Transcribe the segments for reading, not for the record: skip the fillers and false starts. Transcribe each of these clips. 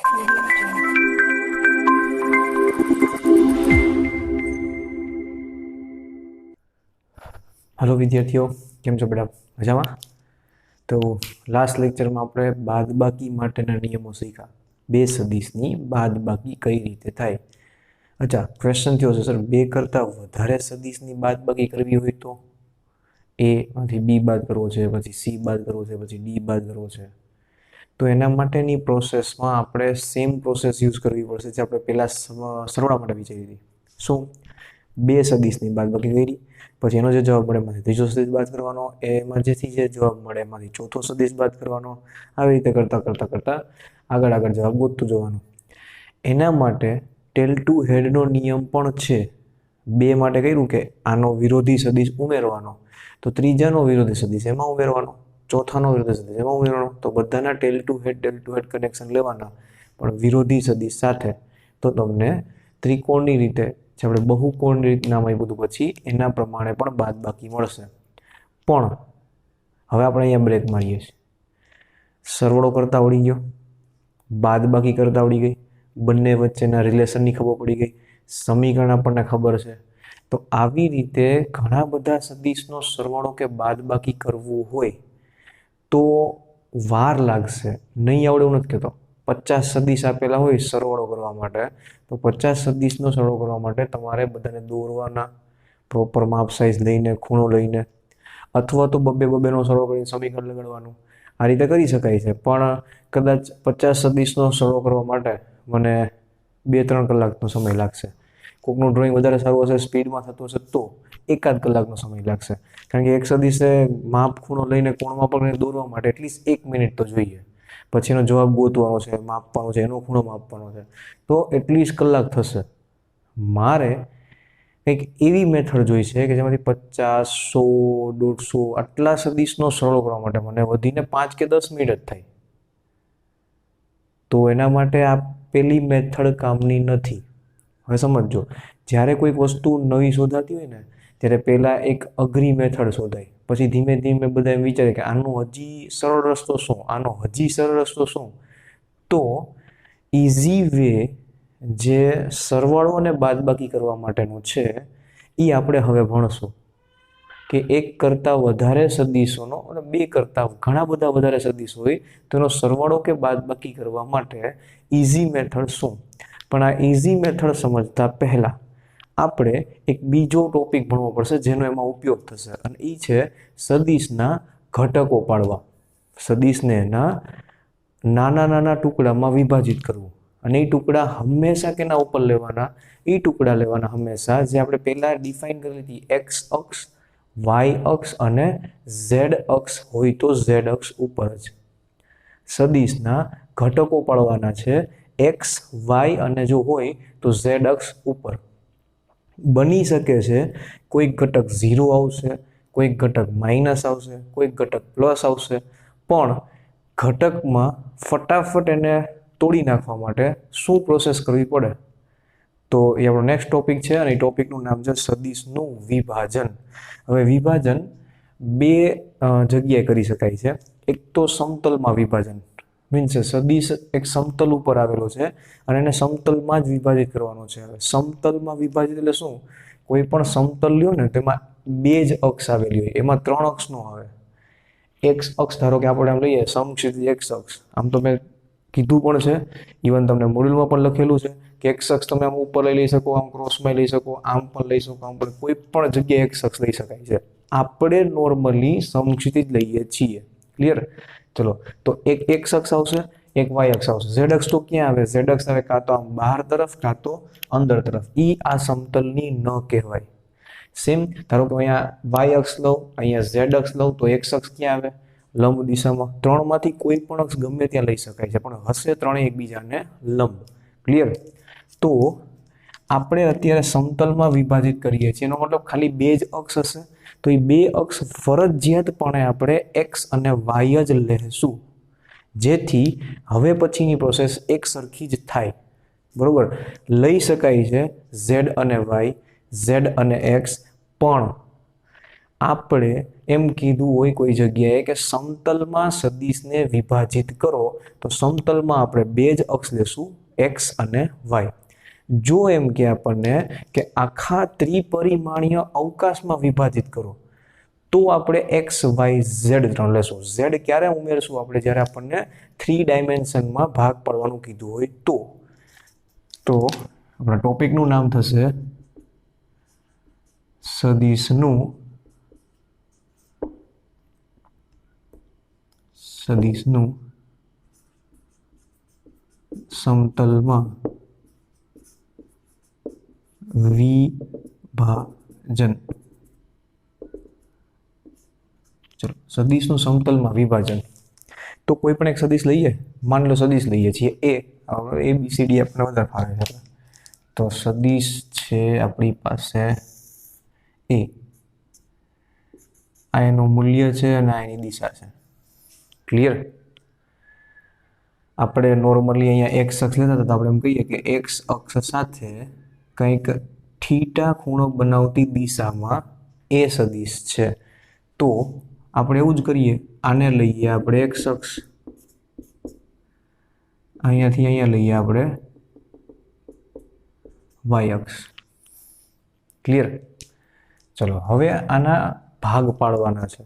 Hello विद्यार्थियों, केम छो बेटा? मजामा? तो लास्ट लेक्चर में આપણે બાદબાકી માટેના નિયમો શીખ્યા। બે સદિશની બાદબાકી કઈ રીતે થાય। અચ્છા, ક્વેશ્ચન થયો છે સર, બે કરતા વધારે સદિશની બાદબાકી કરવી હોય તો એ માંથી બી બાદ કરવો છે, પછી સી બાદ કરવો છે, પછી ડી બાદ કરવો છે। તો એના માટેની પ્રોસેસમાં આપણે સેમ પ્રોસેસ યુઝ કરવી પડશે જે આપણે પહેલા સરવાળા માટે વિચારી હતી। શું? બે સદિશની બાદબાકી કરી, પછી એનો જે જવાબ મળે એમાંથી ત્રીજો સદિશ બાદ કરવાનો, એમાં જેથી જે જવાબ મળે એમાંથી ચોથો સદિશ બાદ કરવાનો, આવી રીતે કરતા કરતા કરતા આગળ આગળ જવાબ ગોતતું જવાનું। એના માટે ટેલ ટુ હેડનો નિયમ પણ છે। બે માટે કર્યું કે આનો વિરોધી સદિશ ઉમેરવાનો, તો ત્રીજાનો વિરોધી સદિશ એમાં ઉમેરવાનો, ચોથાનો વિરોધી સદિશ એમાં ઉમેરવાનો। તો બધાના ટેલ ટુ હેડ કનેક્શન લેવાના, પણ વિરોધી સદિશ સાથે। તો તમને ત્રિકોણની રીતે જે આપણે બહુકોણની રીત નામ આપ્યું હતું પછી એના પ્રમાણે પણ બાદબાકી મળશે। પણ હવે આપણે અહીંયા બ્રેક મારીએ છીએ। સરવાળો કરતા આવડી ગયો, બાદબાકી કરતા આવડી ગઈ, બંને વચ્ચેના રિલેશનની ખબર પડી ગઈ, સમીકરણ આપણને ખબર છે। તો આવી રીતે ઘણા બધા સદિશનો સરવાળો કે બાદબાકી કરવું હોય તો વાર લાગશે, નહીં આવડે એવું નથી કહેતો। 50 સદિશ આપેલા હોય સરવાળો કરવા માટે, તો 50 સદિશનો સરવાળો કરવા માટે તમારે બધાને દોરવાના, પ્રોપર માપ સાઇઝ લઈને, ખૂણો લઈને, અથવા તો બબેનો સરવાળો કરીને સમીકરણ લગાડવાનું। આ રીતે કરી શકાય છે, પણ કદાચ 50 સદિશનો સરવાળો કરવા માટે મને 2-3 કલાકનો સમય લાગશે। કોઈકનું ડ્રોઈંગ વધારે સારું હશે, સ્પીડમાં થતું હશે તો 1-8 કલાકનો સમય લાગશે, કારણ કે એક સદિશે માપ ખૂણો લઈને કોણમાં પકડીને દોરવા માટે એટલીસ્ટ 1 મિનિટ તો જોઈએ। પછી એનો જવાબ ગોતવાનો છે, માપવાનો છે, એનો ખૂણો માપવાનો છે, તો એટલીસ્ટ કલાક થશે। મારે કંઈક એવી મેથડ જોઈ છે કે જેમાંથી 50, 100, 150 આટલા સદિશનો સરવાળો કરવા માટે મને વધીને 5 કે 10 મિનિટ જ થાય। તો એના માટે આ પેલી મેથડ કામની નથી। હવે સમજો, જ્યારે કોઈક વસ્તુ નવી શોધાતી હોય ને ત્યારે પહેલાં એક અઘરી મેથડ શોધાય, પછી ધીમે ધીમે બધા એમ વિચારે કે આનો હજી સરળ રસ્તો શું, આનો હજી સરળ રસ્તો શું। તો ઇઝી વે જે સરવાળો અને બાદબાકી કરવા માટેનું છે એ આપણે હવે ભણશું કે એક કરતાં વધારે સદિશોનો અને બે કરતાં ઘણા બધા વધારે સદિશ હોય તો એનો સરવાળો કે બાદબાકી કરવા માટે ઇઝી મેથડ શું। પણ આ ઇઝી મેથડ સમજતા પહેલાં આપણે એક બીજો ટોપિક ભણવો પડશે જેનો એમાં ઉપયોગ થશે, અને એ છે સદિશના ઘટકો પાડવા, સદિશને એના નાના નાના ટુકડામાં વિભાજિત કરવું। અને એ ટુકડા હંમેશા કેના ઉપર લેવાના? એ ટુકડા લેવાના હંમેશા જે આપણે પહેલાં ડિફાઇન કરી હતી, એક્સ અક્ષ, વાય અક્ષ અને ઝેડ અક્ષ હોય તો ઝેડ અક્ષ ઉપર જ સદિશના ઘટકો પાડવાના છે, એક્સ, વાય અને જો હોય તો ઝેડ અક્ષ ઉપર। બની શકે છે કોઈક ઘટક 0 આવશે, કોઈક ઘટક માઇનસ આવશે, કોઈક ઘટક પ્લસ આવશે, પણ ઘટકમાં ફટાફટ એને તોડી નાખવા માટે શું પ્રોસેસ કરવી પડે? તો એ આપણો નેક્સ્ટ ટોપિક છે, અને એ ટોપિકનું નામ છે સદિશનું વિભાજન। હવે વિભાજન બે જગ્યાએ કરી શકાય છે। એક તો સમતલમાં વિભાજન, મીન્સ સદિશ એક સમતલ ઉપર આવેલો છે અને એને સમતલમાં જ વિભાજિત કરવાનો છે। હવે સમતલમાં વિભાજિત એટલે શું? કોઈ પણ સમતલ લ્યો ને તેમાં બે જ અક્ષ આવેલી હોય, એમાં 3 અક્ષ નો આવે। એક્સ અક્ષ ધારો કે આપણે આમ લઈએ સમક્ષિતિજ એક્સ અક્ષ, આમ તો મેં કીધું પણ છે, ઇવન તમને મોડ્યુલમાં પણ લખેલું છે કે એક્સ અક્ષ તમે આમ ઉપર લઈ શકો, આમ ક્રોસમાં લઈ શકો, આમ પણ લઈ શકો, આમ પણ કોઈ પણ જગ્યાએ એક્સ અક્ષ લઈ શકાય છે। આપણે નોર્મલી સમક્ષિતિજ લઈએ છીએ, ક્લિયર? ચલો, તો એક એક્સ અક્ષ આવશે, એક વાય અક્ષ આવશે। ઝેડ અક્ષ તો ક્યાં આવે? ઝેડ અક્ષ આવે કાં તો આમ બહાર તરફ કાં તો અંદર તરફ, ઈ આ સમતલની ન કહેવાય। સેમ ધારો કે અહીંયા વાય અક્ષ લઉં, અહીંયા ઝેડ અક્ષ લઉં, તો એક્સ અક્ષ ક્યાં આવે? લંબ દિશામાં। 3માંથી કોઈ પણ અક્ષ ગમે ત્યાં લઈ શકાય છે, પણ હશે ત્રણેય એકબીજાને લંબ, ક્લિયર? તો આપણે અત્યારે સમતલમાં વિભાજિત કરીએ છીએ, એનો મતલબ ખાલી બે જ અક્ષ હશે, તો એ બે અક્ષ ફરજિયાતપણે આપણે એક્સ અને વાય જ લેશું, જેથી હવે પછીની પ્રોસેસ એક સરખી જ થાય, બરોબર? લઈ શકાય છે ઝેડ અને વાય, ઝેડ અને એક્સ, પણ આપણે એમ કીધું હોય કોઈ જગ્યાએ કે સમતલમાં સદિશને વિભાજિત કરો, તો સમતલમાં આપણે બે જ અક્ષ લેશું, એક્સ અને વાય. જો એમ કે આપણને કે આખા ત્રિપરિમાણીય અવકાશમાં વિભાજિત કરો, તો આપણે એક્સ વાય ઝેડ ત્રણ લેશું. ઝેડ ક્યારે ઉમેરશું આપણે? જ્યારે આપણને 3 ડાયમેન્શનમાં ભાગ પાડવાનું કીધું હોય તો આપણા ટોપિકનું નામ થશે સદિશનું સમતલમાં વિભાજન. ચલો, સદિશનું સમતલમાં વિભાજન. તો કોઈ પણ એક સદિશ લઈએ, માની લો સદિશ લઈએ છીએ એ, ABCD આપણે વધારે ફાવે છે. તો સદિશ છે આપણી પાસે એ, આ એનું મૂલ્ય છે અને આ એની દિશા છે. ક્લિયર? આપણે નોર્મલી અહીંયા એક્સ અક્ષ લેતા હતા તો આપણે એમ કહીએ કે એક્સ અક્ષ સાથે કંઈક થીટા ખૂણો બનાવતી દિશામાં એ સદિશ છે. તો આપણે એવું જ કરીએ, આને લઈએ આપણે એક્સ અક્ષ, અહીંયાથી અહીંયા લઈએ આપણે વાય અક્ષ. ક્લિયર? ચલો, હવે આના ભાગ પાડવાના છે.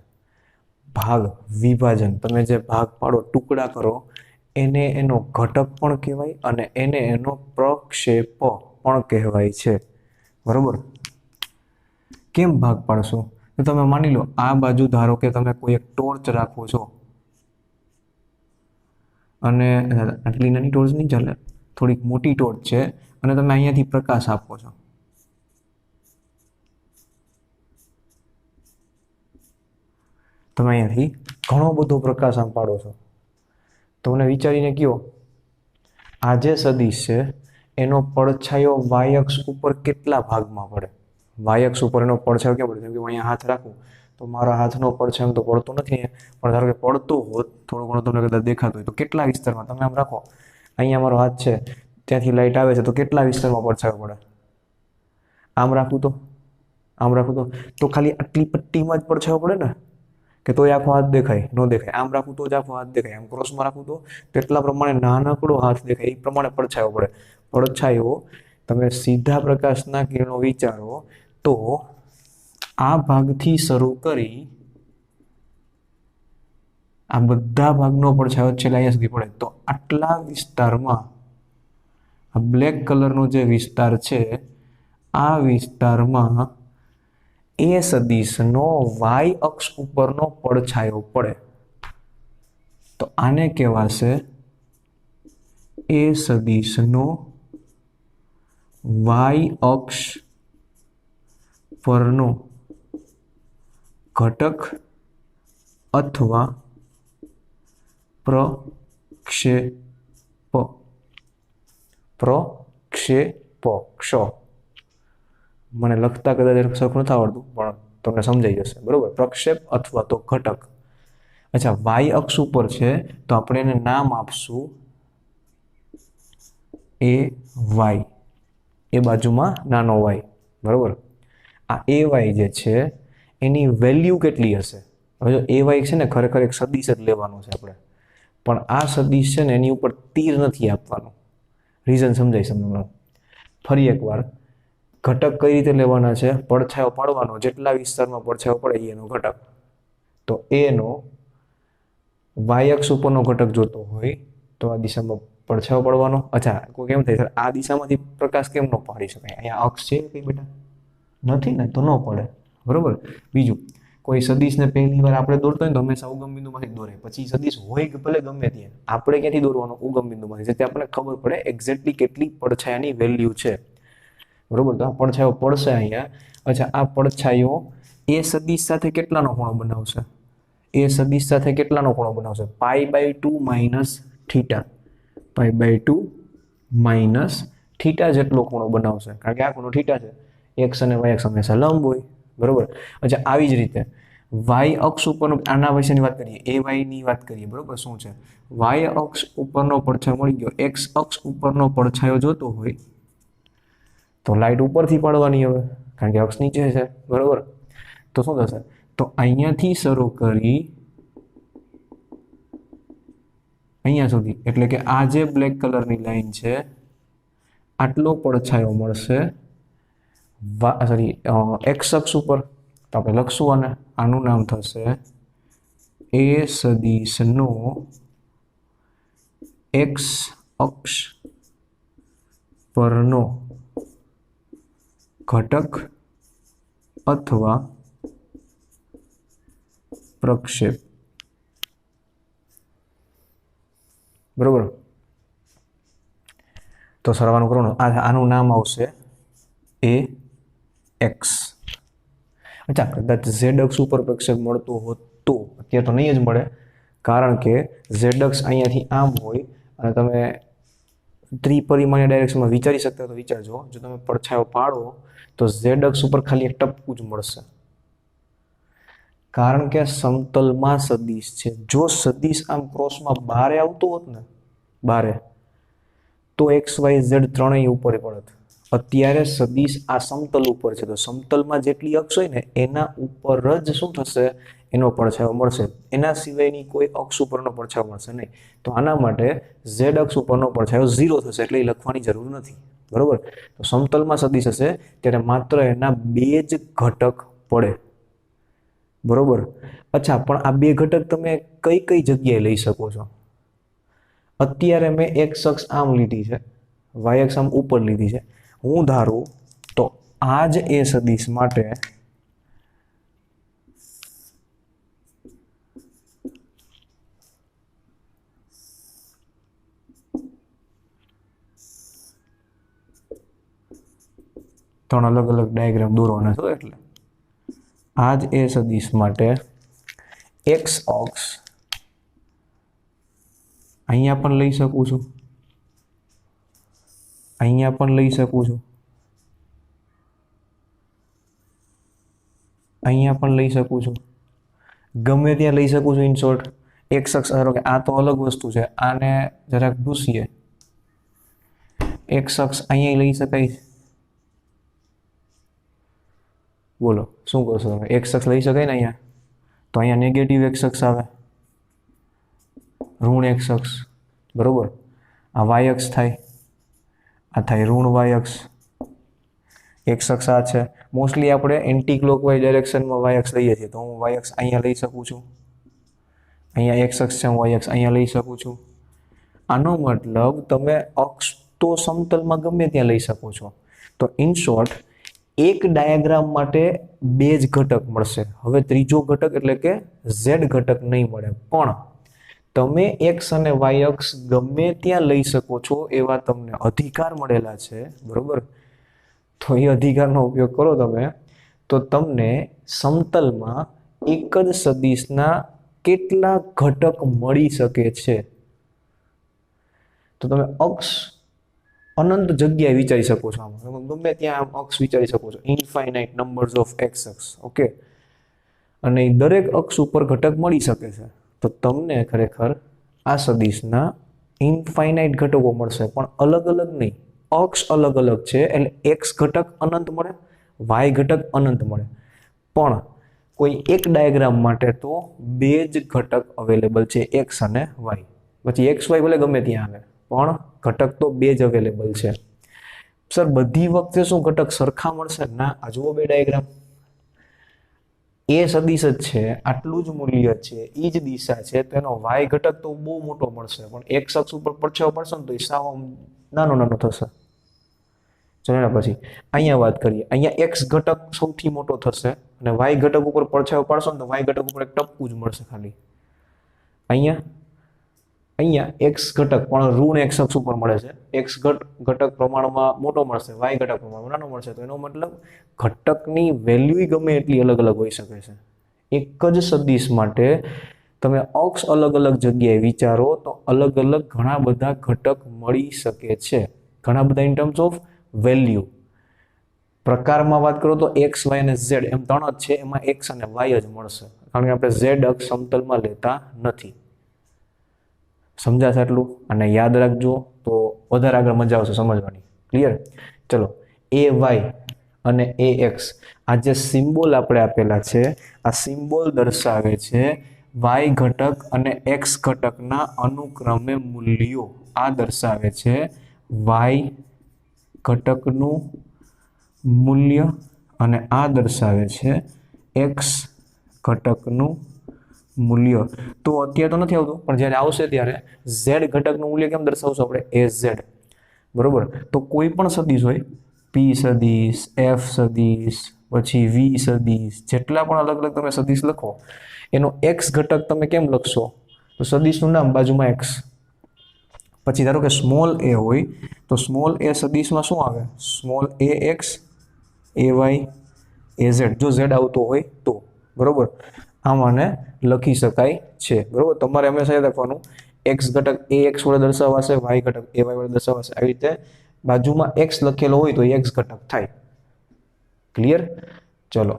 ભાગ, વિભાજન. તમે જે ભાગ પાડો, ટુકડા કરો, એને એનો ઘટક પણ કહેવાય અને એને એનો પ્રક્ષેપ પણ કહેવાય છે. બરોબર? કેમ ભાગ પાડશો? તો તમે માની લો આ બાજુ ધારો કે તમે કોઈ એક ટોર્ચ રાખો છો, અને આટલી નાની ટોર્ચ નહીં ચાલે, થોડીક મોટી ટોર્ચ છે, અને તમે અહીંયાથી પ્રકાશ આપો છો. તમે અહીંયાથી ઘણો બધો પ્રકાશ આમ પાડો છો. તો મને વિચારીને કહો, આ જે સદિશ છે એનો પડછાયો વાય અક્ષ ઉપર કેટલા ભાગમાં પડે? વાય અક્ષ ઉપર એનો પડછાયો કેમ પડે? જેમ કે હું અહીંયા હાથ રાખું તો મારા હાથનો પડછાયો તો પડતો નથી, પણ ધારો કે પડતો હોત, થોડો ઘણો તમને કદાચ દેખાતો હોય, તો કેટલા વિસ્તારમાં? તમે આમ રાખો, અહીંયા મારો હાથ છે, ત્યાંથી લાઇટ આવે છે, તો કેટલા વિસ્તારમાં પડછાયો પડે? આમ રાખું તો ખાલી આટલી પટ્ટીમાં જ પડછાયો પડે ને, કે તોય આખો હાથ દેખાય? ન દેખાય. આમ રાખું તો જ આખો હાથ દેખાય. આમ ક્રોસમાં રાખું તો એટલા પ્રમાણે નાનકડો હાથ દેખાય, એ પ્રમાણે પડછાયો પડે. પડછાયો, તમે સીધા પ્રકાશના કિરણો વિચારો તો આ ભાગથી શરૂ કરી આ બધા ભાગનો પડછાયો છેલ્લે અહીંયા સુધી પડે. તો આટલા વિસ્તારમાં આ બ્લેક કલરનો જે વિસ્તાર છે, આ વિસ્તારમાં એ સદિશનો વાય અક્ષ ઉપરનો પડછાયો પડે. તો આને કહેવાશે એ સદિશનો વાય અક્ષ પરનો ઘટક અથવા પ્રક્ષેપ. મને લખતા કદાચ સરખું નથી આવડતું, પણ તમને સમજાઈ જશે. બરોબર? પ્રક્ષેપ અથવા તો ઘટક. અચ્છા, વાય અક્ષ ઉપર છે તો આપણે એને નામ આપશું એ વાય, એ બાજુમાં નાનો વાય. બરોબર? આ એ વાય જે છે એની વેલ્યુ કેટલી હશે? હવે જો એ વાય છે ને, ખરેખર એક સદિશ જ લેવાનો છે આપણે, પણ આ સદિશ છે ને એની ઉપર તીર નથી આપવાનું. રીઝન સમજાય તમને. ફરી એકવાર, ઘટક કઈ રીતે લેવાના છે? પડછાયો પાડવાનો, જેટલા વિસ્તારમાં પડછાયો પડે એનો ઘટક. તો એનો વાય અક્ષ ઉપરનો ઘટક જોતો હોય તો આ દિશામાં પડછાયો પડવાનો. અચ્છા, કોઈ કેમ થાય સર આ દિશામાંથી પ્રકાશ કેમ ન પાડી શકાય? અહીંયા અક્ષ છે કઈ બેટા? નથી ને, તો ન પડે. બરોબર? બીજું, કોઈ સદિશને પહેલી વાર આપણે દોરતો હોય તો હંમેશા ઉગમ બિંદુમાંથી દોરે. પછી સદિશ હોય કે ભલે ગમે ત્યાં, આપણે ક્યાંથી દોરવાનો? ઉગમ બિંદુમાંથી, જેથી આપણને ખબર પડે એક્ઝેક્ટલી કેટલી પડછાયાની વેલ્યુ છે. બરોબર? તો આ પડછાયો પડશે અહીંયા. અચ્છા, આ પડછાયો એ સદિશ સાથે કેટલાનો ખૂણો બનાવશે? એ સદિશ સાથે કેટલાનો ખૂણો બનાવશે? π/2 માઇનસ થીટા. π/2 માઇનસ થીટા જેટલો ખૂણો બનાવશે, કારણ કે આ ખૂણો થીટા છે. એક્સ અને વાય અક્ષ હંમેશા લંબ હોય. બરોબર? અચ્છા, આવી જ રીતે વાય અક્ષ ઉપરનો, આના વિશેની વાત કરીએ, એ વાયની વાત કરીએ. બરોબર? શું છે? વાય અક્ષ ઉપરનો પડછાયો મળી ગયો. એક્સ અક્ષ ઉપરનો પડછાયો જોતો હોય તો લાઇટ ઉપરથી પાડવાની હવે, કારણ કે અક્ષ નીચે છે. બરોબર? તો શું થશે? તો અહીંયાથી શરૂ કરી અહીંયા સુધી, એટલે કે આ જે બ્લેક કલરની લાઈન છે આટલો પડછાયો મળશે સોરી એક્સ અક્ષ ઉપર. તો આપણે લખશું અને આનું નામ થશે એ સદિશનો એક્સ અક્ષ પરનો ઘટક અથવા પ્રક્ષેપ. બરોબર. તો સરવાનું કરવાનું, આનું નામ આવશે એ એક્સ. અચ્છા, કદાચ ઝેડ અક્ષ ઉપર પ્રક્ષેપ મળતું હોત તો, અત્યારે તો નહીં જ મળે, કારણ કે ઝેડ અક્ષ અહીંયાથી આમ હોય અને તમે ત્રિપરિમાણીય ડાયરેક્શનમાં વિચારી શકતા તો વિચારજો. જો તમે પડછાયો પાડો તો ઝેડ અક્ષ ઉપર ખાલી એક ટપકું જ મળશે, કારણ કે સમતલમાં સદિશ છે. જો સદિશ આમ ક્રોસમાં બારે આવતો હોત ને, બારે, તો એક્સ વાય ઝેડ ત્રણેય ઉપર પડત. અત્યારે સદિશ આ સમતલ ઉપર છે, તો સમતલમાં જેટલી અક્ષ હોય ને એના ઉપર જ શું થશે, એનો પડછાયો મળશે. એના સિવાયની કોઈ અક્ષ ઉપરનો પડછાયો મળશે નહીં. તો આના માટે ઝેડ અક્ષ ઉપરનો પડછાયો 0 થશે, એટલે એ લખવાની જરૂર નથી. બરોબર. તો સમતલમાં સદિશ હશે ત્યારે માત્ર એના બે જ ઘટક પડે. બરોબર. અચ્છા, પણ આ બે ઘટક તમે કઈ કઈ જગ્યાએ લઈ શકો છો? અત્યારે મેં એક્સ અક્ષ આમ લીધી છે, વાય અક્ષ આમ ઉપર લીધી છે. હું ધારું તો આ જ એ સદિશ માટે ત્રણ અલગ અલગ ડાયાગ્રામ દોરવાના છો. એટલે આ જ એ સદિશ માટે એક્સ અક્ષ અહીંયા પણ લઈ શકું છું, અહીંયા પણ લઈ શકું છું, અહીંયા પણ લઈ શકું છું, ગમે ત્યાં લઈ શકું છું. ઇન શોર્ટ, એક્સ અક્ષ, ધારો કે આ તો અલગ વસ્તુ છે, આને જરાક ભૂસીએ. એક્સ અક્ષ અહીંયા લઈ શકાય. બોલો શું કરશો તમે? એક્સ અક્ષ લઈ શકાય ને અહીંયા? તો અહીંયા નેગેટિવ એક્સ અક્ષ આવે, ઋણ એક્સ અક્ષ. બરોબર. આ વાય અક્ષ થાય, આ થાય ઋણ વાય અક્ષ. એક્સ અક્ષ આ છે. મોસ્ટલી આપણે એન્ટી ક્લોકવાઇઝ ડાયરેક્શનમાં વાય અક્ષ લઈએ છીએ, તો હું વાય અક્ષ અહીંયા લઈ શકું છું. અહીંયા એક્સ અક્ષ છે, હું વાય અક્ષ અહીંયા લઈ શકું છું. આનો મતલબ તમે અક્ષ તો સમતલમાં ગમે ત્યાં લઈ શકો છો. તો ઇન શોર્ટ, એક ડાયાગ્રામ માટે બે જ ઘટક મળશે. હવે ત્રીજો ઘટક એટલે કે ઝેડ ઘટક નહીં મળે, પણ તમે એક્સ અને વાય અક્ષ ગમે ત્યાં લઈ શકો છો એવા તમને અધિકાર મળેલા છે. બરોબર. તો એ અધિકારનો ઉપયોગ કરો તમે, તો તમને સમતલમાં એક જ સદિશના કેટલા ઘટક મળી શકે છે. તો તમે અક્ષ અનંત જગ્યાએ વિચારી શકો છો. આમ ગમે ત્યાં આમ અક્ષ વિચારી શકો છો, ઇન્ફાઇનાઇટ નંબર્સ ઓફ એક્સ અક્ષ. ઓકે. અને દરેક અક્ષ ઉપર ઘટક મળી શકે છે. તો તમને ખરેખર આ સદિશના ઇન્ફાઇનાઇટ ઘટકો મળશે, પણ અલગ અલગ નહીં. અક્ષ અલગ અલગ છે એટલે એક્સ ઘટક અનંત મળે, વાય ઘટક અનંત મળે, પણ કોઈ એક ડાયાગ્રામ માટે તો બે જ ઘટક અવેલેબલ છે, એક્સ અને વાય. પછી એક્સ વાય ભલે ગમે ત્યાં આવે, પણ ઘટક તો બે જ અવેલેબલ છે. સર બધી વખતે શું ઘટક સરખા મળશે? ના. આ જુઓ બે ડાયાગ્રામ, એ સદિશ જ છે, આટલું જ મૂલ્ય છે, એ જ દિશા છે, તો એનો વાય ઘટક તો બહુ મોટો મળશે, પણ એક્સ અક્ષ ઉપર પડછાયો પડશે ને તો એ સાવ નાનો નાનો થશે. ચલો એના પછી અહીંયા વાત કરીએ. અહીંયા એક્સ ઘટક સૌથી મોટો થશે અને વાય ઘટક ઉપર પડછાયો પાડશો ને તો વાય ઘટક ઉપર એક ટપકું જ મળશે ખાલી. અહીંયા એક્સ ઘટક પણ ઋણ એક્સ અક્ષ ઉપર મળે છે. એક્સ ઘટક પ્રમાણમાં મોટો મળશે, વાય ઘટક પ્રમાણમાં નાનો મળશે. તો એનો મતલબ ઘટકની વેલ્યુ ગમે એટલી અલગ અલગ હોઈ શકે છે. એક જ સદિશ માટે તમે અક્ષ અલગ અલગ જગ્યાએ વિચારો તો અલગ અલગ ઘણા બધા ઘટક મળી શકે છે. ઘણા બધા ઇન ટર્મ્સ ઓફ વેલ્યુ. પ્રકારમાં વાત કરો તો એક્સ વાય અને ઝેડ એમ ત્રણ જ છે, એમાં એક્સ અને વાય જ મળશે, કારણ કે આપણે ઝેડ અક્ષ સમતલમાં લેતા નથી. સમજાશે આટલું? અને યાદ રાખજો તો વધારે આગળ મજા આવશે સમજવાની. ક્લિયર? ચલો, એ વાય અને AX આ જે સિમ્બોલ આપણે આપેલા છે આ સિમ્બોલ દર્શાવે છે y ઘટક અને x ઘટકના અનુક્રમે મૂલ્યો. આ દર્શાવે છે y ઘટકનું મૂલ્ય અને આ દર્શાવે છે x ઘટકનું મૂલ્ય. તો અત્યારે તો નથી આવતું પણ જ્યારે આવશે ત્યારે z ઘટકનું મૂલ્ય કેમ દર્શાવશું આપણે AZ. બરોબર. તો કોઈ પણ સદિશ હોય p સદિશ, f સદિશ, પછી v સદિશ, જેટલા પણ અલગ અલગ તમે સદિશ લખો એનો x ઘટક તમે કેમ લખશો? તો સદિશનું નામ બાજુમાં x. પછી ધારો કે સ્મોલ a હોય તો સ્મોલ a સદિશમાં શું આવે? Small ax ay az. જો z આવતો હોય તો બરોબર આમાંને લખી શકાય છે. બરોબર. તમારે હંમેશા યાદ રાખવાનું x ઘટક ax વડે દર્શાવાશે, y ઘટક ay વડે દર્શાવાશે. આવી રીતે બાજુમાં x લખેલો હોય તો x ઘટક થાય. ક્લિયર? ચલો,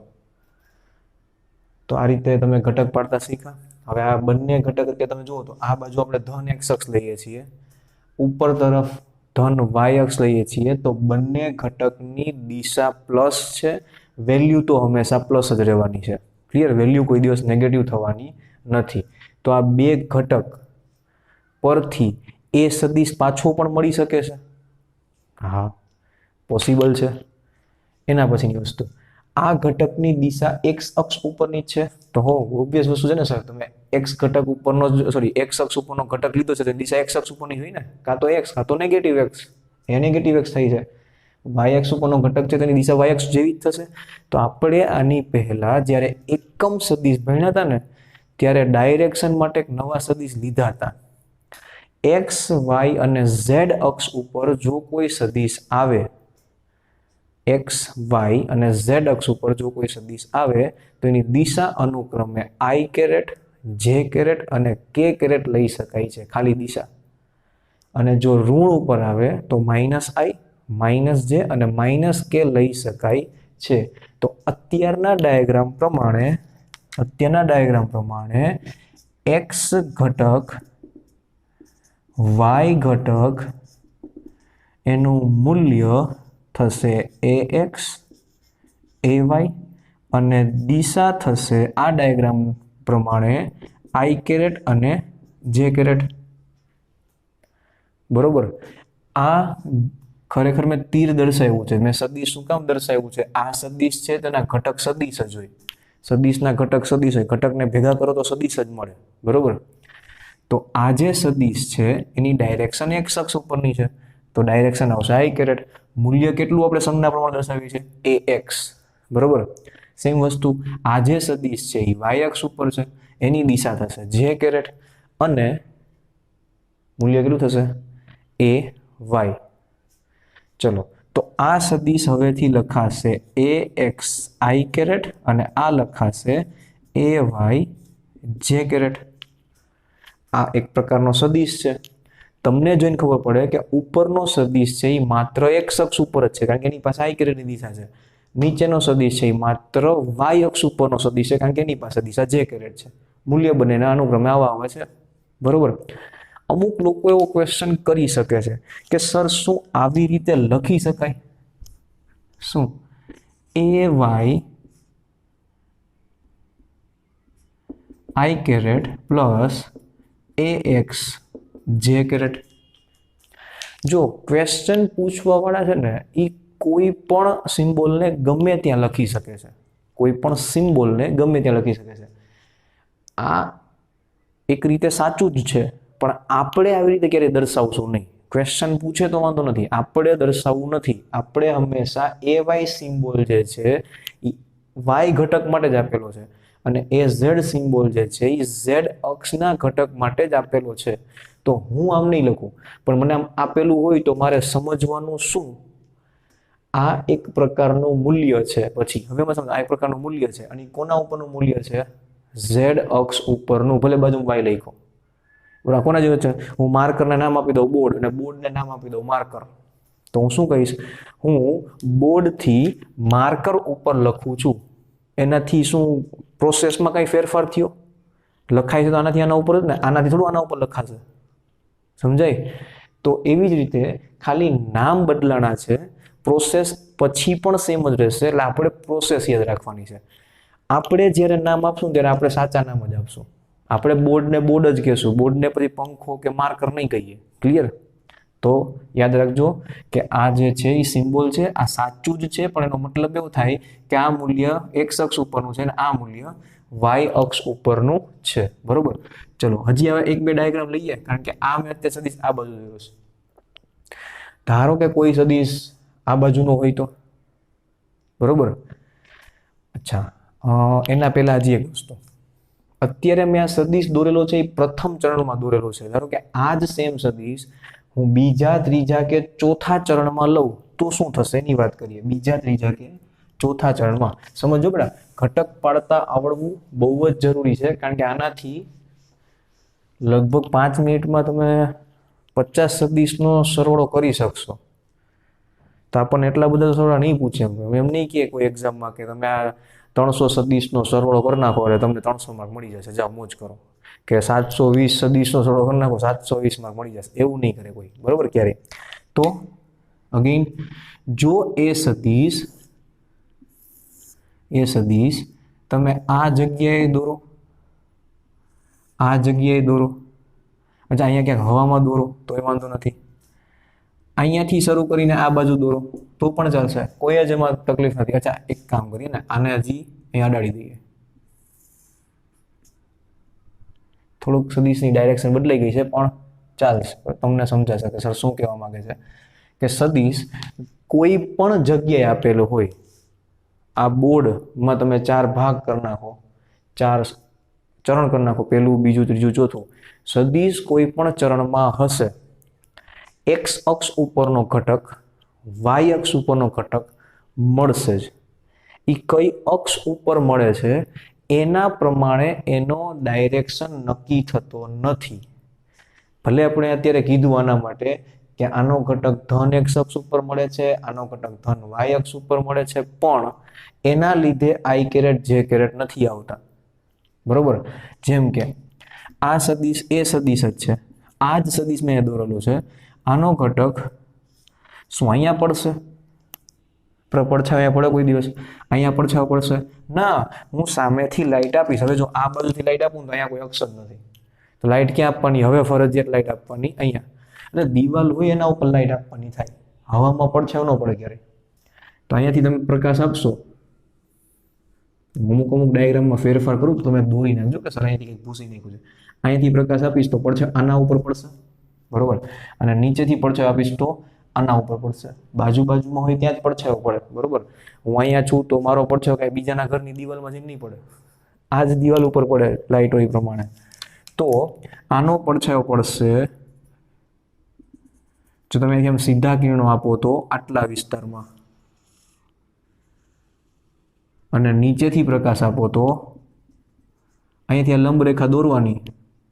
તો આ રીતે તમે ઘટક પાડતા શીખ્યા. હવે આ બંને ઘટક અત્યારે તમે જુઓ તો આ બાજુ આપણે ધન x અક્ષ લઈએ છીએ, ઉપર તરફ ધન y અક્ષ લઈએ છીએ, તો બંને ઘટકની દિશા પ્લસ છે. વેલ્યુ તો હંમેશા પ્લસ જ રહેવાની છે. ક્લિયર? વેલ્યુ કોઈ દિવસ નેગેટિવ થવાની નથી. તો આ બે ઘટક પરથી એ સદિશ પાછો પણ મળી શકે છે. હા, પોસિબલ છે. એના પછીની વસ્તુ, આ ઘટકની દિશા x અક્ષ ઉપરની છે તો ઓબ્વિયસ વસ્તુ છે ને સર, તમે x ઘટક ઉપરનો x અક્ષ ઉપરનો ઘટક લીધો છે તો દિશા x અક્ષ ઉપરની હોય ને, કાં તો x કાં તો નેગેટિવ x. એ નેગેટિવ x થઈ છે. y અક્ષ ઉપરનો ઘટક છે તેની દિશા y અક્ષ જેવી જ થશે. તો આપણે આની પહેલા જ્યારે એકમ સદિશ ભણ્યા હતા ને ત્યારે ડાયરેક્શન માટે એક નવા સદિશ લીધા હતા. x, y અને z અક્ષ ઉપર જો કોઈ સદિશ આવે, x, y અને z અક્ષ ઉપર જો કોઈ સદિશ આવે તો એની દિશા અનુક્રમે i કેરેટ, j કેરેટ અને k કેરેટ લઈ શકાય છે, ખાલી દિશા. અને જો ઋણ ઉપર આવે તો -i, -j અને -k લઈ શકાય છે. તો અત્યારના ડાયાગ્રામ પ્રમાણે x ઘટક, y ઘટક એનું મૂલ્ય થશે ax, ay અને દિશા થશે આ ડાયાગ્રામ પ્રમાણે i કેરેટ અને j કેરેટ. બરોબર. આ ખરેખર મેં તીર દર્શાવ્યું છે, મેં સદિશ શું કામ દર્શાવ્યું છે? આ સદિશ છે તેના ઘટક સદિશ જ હોય. સદિશના ઘટક સદિશ હોય, ઘટકને ભેગા કરો તો સદિશ જ મળે. બરોબર. તો આ જે સદિશ છે એની ડાયરેક્શન x અક્ષ ઉપરની છે તો ડાયરેક્શન આવશે i કેરેટ. મૂલ્ય કેટલું આપણે સંજ્ઞા પ્રમાણે દર્શાવી છે? ax. બરોબર. સેમ વસ્તુ આ જે સદિશ છે એ y અક્ષ ઉપર છે, એની દિશા થશે j કેરેટ અને મૂલ્ય કેટલું થશે? ay. ચલો, તો આ સદિશ હવેથી લખાશે ax i કેરેટ અને આ લખાશે ay j કેરેટ. આ એક પ્રકારનો સદિશ છે. તમને જોઈને ખબર પડે કે ઉપરનો સદિશ છે એ માત્ર x અક્ષ ઉપર જ છે કારણ કે એની પાસે i કેરેટની દિશા છે. નીચેનો સદિશ છે એ માત્ર y અક્ષ ઉપરનો સદિશ છે કારણ કે એની પાસે દિશા j કેરેટ છે. મૂલ્ય બંનેના અનુક્રમે આવા આવે છે. બરોબર. અમુક લોકો એવો ક્વેશ્ચન કરી શકે છે કે સર શું આવી રીતે લખી શકાય? શું ay i caret plus ax j caret? જો ક્વેશ્ચન પૂછવા વાળા છે ને એ કોઈ પણ સિમ્બોલને ગમે ત્યાં લખી શકે છે. કોઈ પણ સિમ્બોલને ગમે ત્યાં લખી શકે છે. આ એક રીતે સાચું જ છે પણ આપણે આવી રીતે ક્યારેય દર્શાવશું નહીં. ક્વેશ્ચન પૂછે તો વાંધો નથી, આપણે દર્શાવવું નથી. આપણે હંમેશા ay સિમ્બોલ જે છે એ y ઘટક માટે જ આપેલો છે અને az સિમ્બોલ જે છે એ z અક્ષના ઘટક માટે જ આપેલો છે. તો હું આમ નહીં લખું પણ મને આમ આપેલું હોય તો મારે સમજવાનું શું? આ એક પ્રકારનું મૂલ્ય છે. પછી હવે સમજ, આ એક પ્રકારનું મૂલ્ય છે અને કોના ઉપરનું મૂલ્ય છે? z અક્ષ ઉપરનું. ભલે બાજુમાં y લખો. બરાબર. કોના જેવું છે? હું માર્કરને નામ આપી દઉં બોર્ડ અને બોર્ડને નામ આપી દઉં માર્કર. તો હું શું કહીશ? હું બોર્ડથી માર્કર ઉપર લખું છું. એનાથી શું પ્રોસેસમાં કઈ ફેરફાર થયો? લખાય છે તો આનાથી આના ઉપર જ ને, આનાથી થોડું આના ઉપર લખાશે. સમજાય? તો એવી જ રીતે ખાલી નામ બદલાણા છે, પ્રોસેસ પછી પણ સેમ જ રહેશે. એટલે આપણે પ્રોસેસ યાદ રાખવાની છે. આપણે જ્યારે નામ આપશું ત્યારે આપણે સાચા નામ જ આપશું. આપણે બોર્ડને બોર્ડ જ કહેશું, બોર્ડને પછી પંખો કે માર્કર નહીં કહીએ. ક્લિયર? તો યાદ રાખજો કે આ જે છે એ સિમ્બોલ છે, આ સાચું જ છે, પણ એનો મતલબ એવો થાય કે આ મૂલ્ય x અક્ષ ઉપરનું છે અને આ મૂલ્ય y અક્ષ ઉપરનું છે. બરોબર? ચલો હજી હવે એક બે ડાયાગ્રામ લઈએ, કારણ કે આ મેં અત્યારે સદીશ આ બાજુ દોર્યો છે. ધારો કે કોઈ સદીશ આ બાજુનો હોય તો, બરોબર? અચ્છા, એના પહેલા હજી એક વસ્તુ, અત્યારે મેં આ સદીશ દોરેલો છે એ પ્રથમ ચરણમાં દોરેલો છે. ધારો કે આ જ સેમ સદીશ હું બીજા, ત્રીજા કે ચોથા ચરણમાં લઉં તો શું થશે એની વાત કરીએ. બીજા, ત્રીજા કે ચોથા ચરણમાં સમજો બેટા, ઘટક પાડતા આવડવું બહુ જ જરૂરી છે, કારણ કે આનાથી લગભગ 5 મિનિટમાં તમે 50 સદીશનો સરવાળો કરી શકશો. તો આપણને એટલા બધા સરવાળા નહીં પૂછે. એમ નહીં કે કોઈ એક્ઝામમાં કે તમે આ 300 સદીશનો સરવાળો કરી નાખો એટલે તમને 300 માર્ક મળી જશે, જાઓ મોજ કરો. કે 720 સદીશનો સરવાળો કરી નાખો 720 માર્ક મળી જશે, એવું નહીં કરે કોઈ. બરોબર? ક્યારે? તો અગેન, જો એ સદીશ તમે આ જગ્યાએ દોરો, આ જગ્યાએ દોરો, અચ્છા અહીંયા ક્યાંક હવામાં દોરો તો એ વાંધો નથી, અહીંયાથી શરૂ કરીને આ બાજુ દોરો તો પણ ચાલશે, કોઈ જ એમાં તકલીફ નથી. અચ્છા એક કામ કરીએ ને, આને હજી અહીંયા અડાડી દઈએ. થોડુંક સદીશની ડાયરેક્શન બદલાઈ ગઈ છે પણ ચાલશે, તમને સમજાશે કે સર શું કહેવા માંગે છે. કે સદીશ કોઈ પણ જગ્યાએ આપેલો હોય, આ બોર્ડમાં તમે 4 ભાગ કરી નાખો, 4 ચરણ કરી નાખો, પહેલું, બીજું, ત્રીજું, ચોથું. સદીશ કોઈ પણ ચરણમાં હશે, x અક્ષ ઉપરનો ઘટક y અક્ષ ઉપરનો ઘટક મળશે જ. એ કઈ અક્ષ ઉપર મળે છે એના પ્રમાણે એનો ડાયરેક્શન નક્કી થતો નથી. ભલે આપણે અત્યારે કીધું આના માટે કે આનો ઘટક ધન x અક્ષ ઉપર મળે છે, આનો ઘટક ધન y અક્ષ ઉપર મળે છે, પણ એના લીધે i કેરેટ j કેરેટ નથી આવતા. બરોબર? જેમ કે આ સદીશ એ સદીશ જ છે, આ જ સદીશ મેં દોરેલો છે, આનો ઘટક શું અહીંયા પડશે? પડછાયો પડે કોઈ દિવસ? અહીંયા પડછાયો પડશે ના. હું સામેથી લાઈટ આપીશ. હવે જો આ બાજુથી લાઈટ આપું તો અહીંયા કોઈ અક્ષ જ નથી, તો લાઈટ ક્યાં આપવાની? હવે ફરજિયાત લાઈટ આપવાની અહીંયા. એટલે દિવાલ હોય એના ઉપર લાઈટ આપવાની થાય, હવામાં પડછાયો ન પડે ક્યારે. તો અહીંયાથી તમે પ્રકાશ આપશો, અમુક ડાયાગ્રામમાં ફેરફાર કરું તો તમે દોરી નાખજો કે સર અહીંયાથી કંઈક ભૂસી નાખ્યું છે. અહીંયાથી પ્રકાશ આપીશ તો પડછાયો આના ઉપર પડશે. બરોબર? અને નીચેથી પડછાયો આપીશ તો આના ઉપર પડશે. બાજુમાં હોય ત્યાં જ પડછાયો પડે. બરોબર? હું અહીંયા છું તો મારો પડછાયો કઈ બીજાના ઘરની દિવાલમાં જઈને નહીં પડે, આ જ દિવાલ ઉપર પડે લાઈટ હોય એ પ્રમાણે. તો આનો પડછાયો પડશે, જો તમે એમ સીધા કિરણો આપો તો આટલા વિસ્તારમાં, અને નીચેથી પ્રકાશ આપો તો અહીંયાથી આ લંબ રેખા દોરવાની,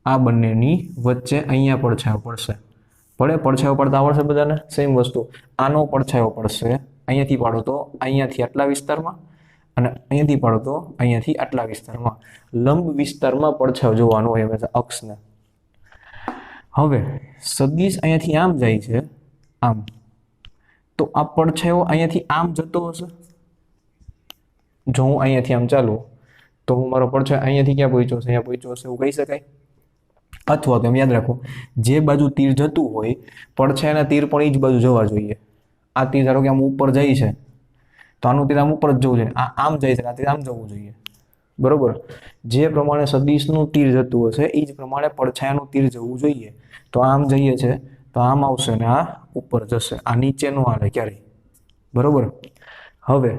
આ બંનેની વચ્ચે અહીંયા પડછાયો પડશે. પડછાયો પડતા આવડશે બધાને? સેમ વસ્તુ, આનો પડછાયો પડશે, અહીંયાથી પાડો તો અહીંયાથી આટલા વિસ્તારમાં, અને અહીંયાથી પાડો તો અહીંયાથી આટલા વિસ્તારમાં. લંબ વિસ્તારમાં પડછાયો જોવાનો હોય હંમેશા અક્ષને. હવે સદીશ અહીંયાથી આમ જાય છે, આમ, તો આ પડછાયો અહીંયાથી આમ જતો હશે. જો હું અહીંયાથી આમ ચાલુ તો હું મારો પડછાયો અહીંયાથી ક્યાં પહોંચ્યો હશે? અહીંયા પહોંચ્યો હશે, એવું કહી શકાય. અથવા તો એમ યાદ રાખો, જે બાજુ તીર જતું હોય પડછાયાના તીર પણ એ જ બાજુ જવા જોઈએ. આ તીર ધારો કે આમ ઉપર જાય છે તો આનું તીર આમ ઉપર જ જવું જોઈએ, આ આમ જાય છે, આ તીર આમ જવું જોઈએ. બરોબર? જે પ્રમાણે સદીશનું તીર જતું હશે એ જ પ્રમાણે પડછાયાનું તીર જવું જોઈએ. તો આમ જઈએ છે તો આમ આવશે ને આ ઉપર જશે, આ નીચે ન આવે ક્યારેય. બરોબર? હવે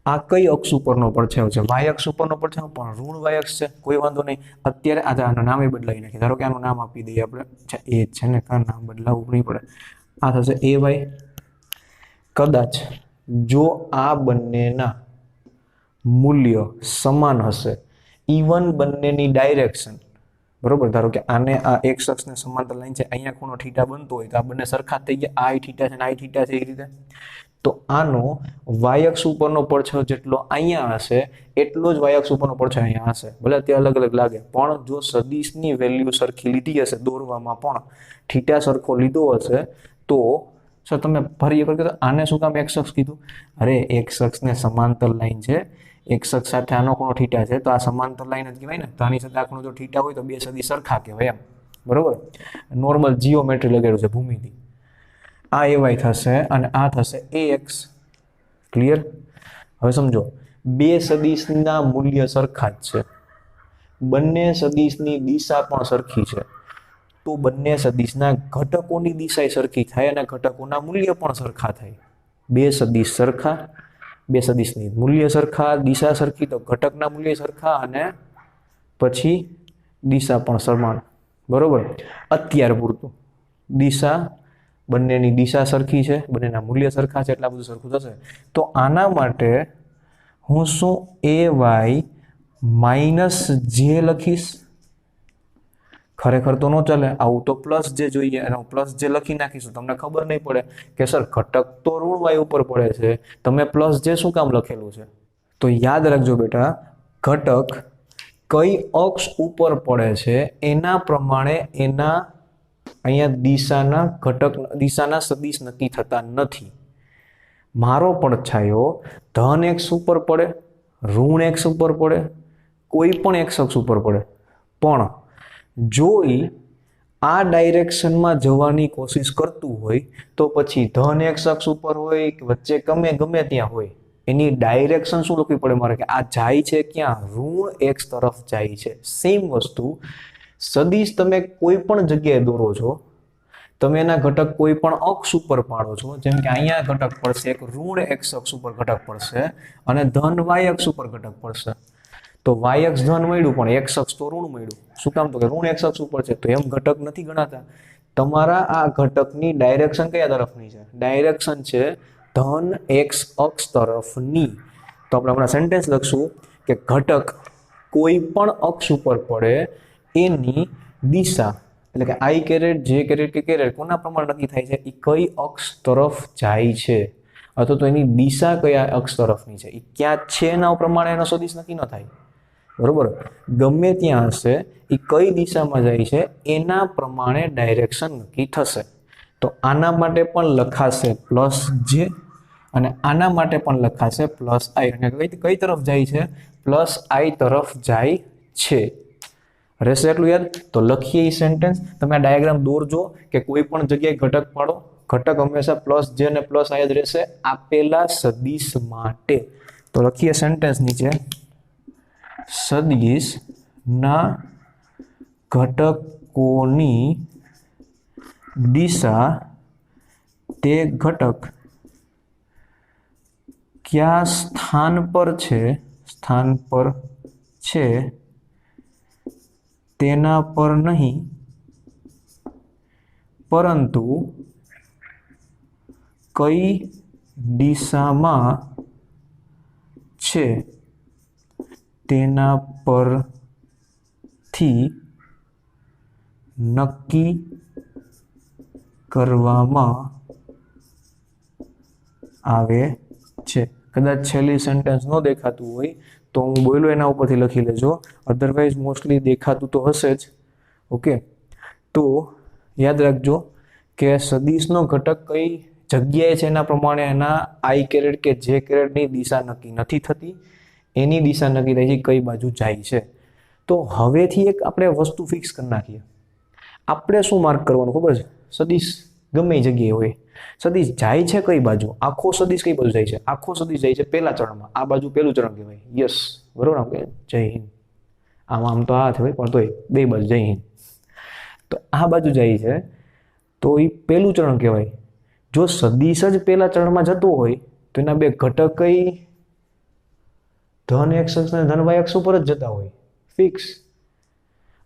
આ કઈ અક્ષ ઉપરનો પડછાયો છે? y અક્ષ ઉપરનો પડછાયો, પણ ઋણ y અક્ષ છે, કોઈ વાંધો નહીં. અત્યારે આનું નામે બદલાવી નાખીએ. ધારો કે આનું નામ આપી દઈએ આપણે, એ છે ને, કા નામ બદલાવવું નહીં પડે, આ થશે ay. કદાચ જો આ બંનેના મૂલ્ય સમાન હશે, ઇવન બંનેની ડાયરેક્શન, બરોબર? ધારો કે આને આ એક અક્ષને સમાંતર લાઈન છે, અહીંયા ખૂણો થીટા બનતો હોય તો આ બંને સરખા થઈ ગયા, આ થીટા છે ને આ થીટા છે, એ રીતે. તો આનો y અક્ષ ઉપરનો પડછાયો જેટલો અહીંયા હશે એટલો જ y અક્ષ ઉપરનો પડછાયો અહીંયા હશે. ભલે અત્યારે અલગ અલગ લાગે, પણ જો સદીશની વેલ્યુ સરખી લીધી હશે, દોરવામાં પણ થીટા સરખો લીધો હશે, તો સર તમે ફરી એકવાર કીધું આને શું કામ એક્સ અક્ષ કીધું? અરે એક્સ અક્ષને સમાંતર લાઈન છે, એક્સ અક્ષ સાથે આનો ખૂણો થીટા છે તો આ સમાંતર લાઈન જ કહેવાય ને, તો આની સાથે આ ખૂણો જો થીટા હોય તો બે સદી સરખા કહેવાય એમ, બરોબર? નોર્મલ જીઓમેટ્રી લગાડ્યું છે ભૂમિતિ. આ એવાય થશે અને આ થશે એ એક્સ. ક્લિયર? હવે સમજો બે સદિશના મૂલ્ય સરખા જ છે, બંને સદિશની દિશા પણ સરખી છે, તો બંને સદિશના ઘટકોની દિશા સરખી થાય અને ઘટકોના મૂલ્ય પણ સરખા થાય. બે સદિશ સરખા, બે સદિશની મૂલ્ય સરખા, દિશા સરખી, તો ઘટકના મૂલ્ય સરખા અને પછી દિશા પણ સમાન, બરોબર? અત્યાર પૂરતું દિશા, બંનેની દિશા સરખી છે, બંનેના મૂલ્ય સરખા છે, એટલા બધું સરખું થશે. તો આના માટે હું શું એ વાય માઇનસ જે લખીશ? ખરેખર તો ન ચાલે, આવું તો પ્લસ જે જોઈએ અને પ્લસ જે લખી નાખીશું. તમને ખબર નહીં પડે કે સર ઘટક તો ઋણ વાય ઉપર પડે છે, તમે પ્લસ જે શું કામ લખેલું છે? તો યાદ રાખજો બેટા, ઘટક કઈ અક્ષ ઉપર પડે છે એના પ્રમાણે એના અહીંયા દિશાના ઘટક, દિશાના સદિશ નક્કી થતા નથી. મારો પડછાયો ધન એક્સ ઉપર પડે, ઋણ એક્સ ઉપર પડે, કોઈ પણ એક્સ અક્ષ ઉપર પડે, પણ જો આ ડાયરેક્શનમાં જવાની કોશિશ કરતું હોય તો પછી ધન એક્સ અક્ષ ઉપર હોય કે વચ્ચે ગમે ત્યાં હોય, એની ડાયરેક્શન શું લખવી પડે મારે? કે આ જાય છે ક્યાં? ઋણ એક્સ તરફ જાય છે. સેમ વસ્તુ સદિશ તમે કોઈ પણ જગ્યાએ દોરો છો, તમે એના ઘટક કોઈ પણ અક્ષ ઉપર પાડો છો, જેમ કે અહીંયા ઘટક પડશે, એક ઋણ એક્સ અક્ષ ઉપર ઘટક પડશે અને ધન વાય અક્ષ ઉપર ઘટક પડશે. તો વાય અક્ષ ધન મળ્યું પણ એક્સ અક્ષ તો ઋણ મળ્યું. શું કામ? તો કે ઋણ એક્સ અક્ષ ઉપર છે, તો એમ ઘટક નથી ગણાતા. તમારા આ ઘટકની ડાયરેક્શન કયા તરફની છે? ડાયરેક્શન છે ધન એક્સ અક્ષ તરફની. તો આપણે હમણાં સેન્ટેન્સ લખશું કે ઘટક કોઈ પણ અક્ષ ઉપર પડે એની દિશા, એટલે કે આઈ કેરેટ, જે કેરેટ કે કેરેટ કોના પ્રમાણે નક્કી થાય છે? એ કઈ અક્ષ તરફ જાય છે, અથવા તો એની દિશા કયા અક્ષ તરફની છે, એ ક્યાં છે એના પ્રમાણે એનો સદિશ નક્કી ન થાય, બરોબર? ગમે ત્યાં હશે, એ કઈ દિશામાં જાય છે એના પ્રમાણે ડાયરેક્શન નક્કી થશે. તો આના માટે પણ લખાશે પ્લસ જે અને આના માટે પણ લખાશે પ્લસ આઈ. અને કઈ તરફ જાય છે? પ્લસ આઈ તરફ જાય છે. રહેશે એટલું યાદ? તો લખીએ એ સેન્ટેન્સ. તમે આ ડાયાગ્રામ દોરજો કે કોઈ પણ જગ્યાએ ઘટક પાડો, ઘટક હંમેશા પ્લસ જે અને પ્લસ આઈ જ રહેશે આપેલા સદિશ માટે. તો લખીએ સેન્ટેન્સ નીચે, સદિશના ઘટકોની દિશા તે ઘટક કયા સ્થાન પર છે તેના પર નહીં, પરંતુ કઈ દિશામાં છે તેના પરથી નક્કી કરવામાં આવે છે. કદાચ છેલ્લી સેન્ટેન્સ ન દેખાતું હોય તો હું બોલ્યો એના ઉપરથી લખી લેજો, અધરવાઇઝ મોસ્ટલી દેખાતું તો હશે જ. ઓકે, તો યાદ રાખજો કે સદિશનો ઘટક કઈ જગ્યાએ છે એના પ્રમાણે એના આઈ કેરેટ કે જે કેરેટની દિશા નક્કી નથી થતી, એની દિશા નક્કી થાય છે કઈ બાજુ જાય છે. તો હવેથી એક આપણે વસ્તુ ફિક્સ કરી નાખીએ. આપણે શું માર્ક કરવાનું ખબર છે? સદિશ ગમે જગ્યાએ હોય, સદિશ જાય છે કઈ બાજુ? આખો સદિશ કઈ બાજુ જાય છે? આખો સદિશ જાય છે પહેલા ચરણમાં. આ બાજુ પહેલું ચરણ કહેવાય. યસ, બરોબર. કે જય હિન્દ. આમ તો આ થવાય પણ તોય બે બાજુ જય હિન્દ. તો આ બાજુ જાય છે તો એ પહેલું ચરણ કહેવાય. જો સદિશ જ પહેલા ચરણમાં જતો હોય તો એના બે ઘટક કઈ ધન એક્સ અક્ષ અને ધન વાય અક્ષ ઉપર જ જતા હોય, ફિક્સ.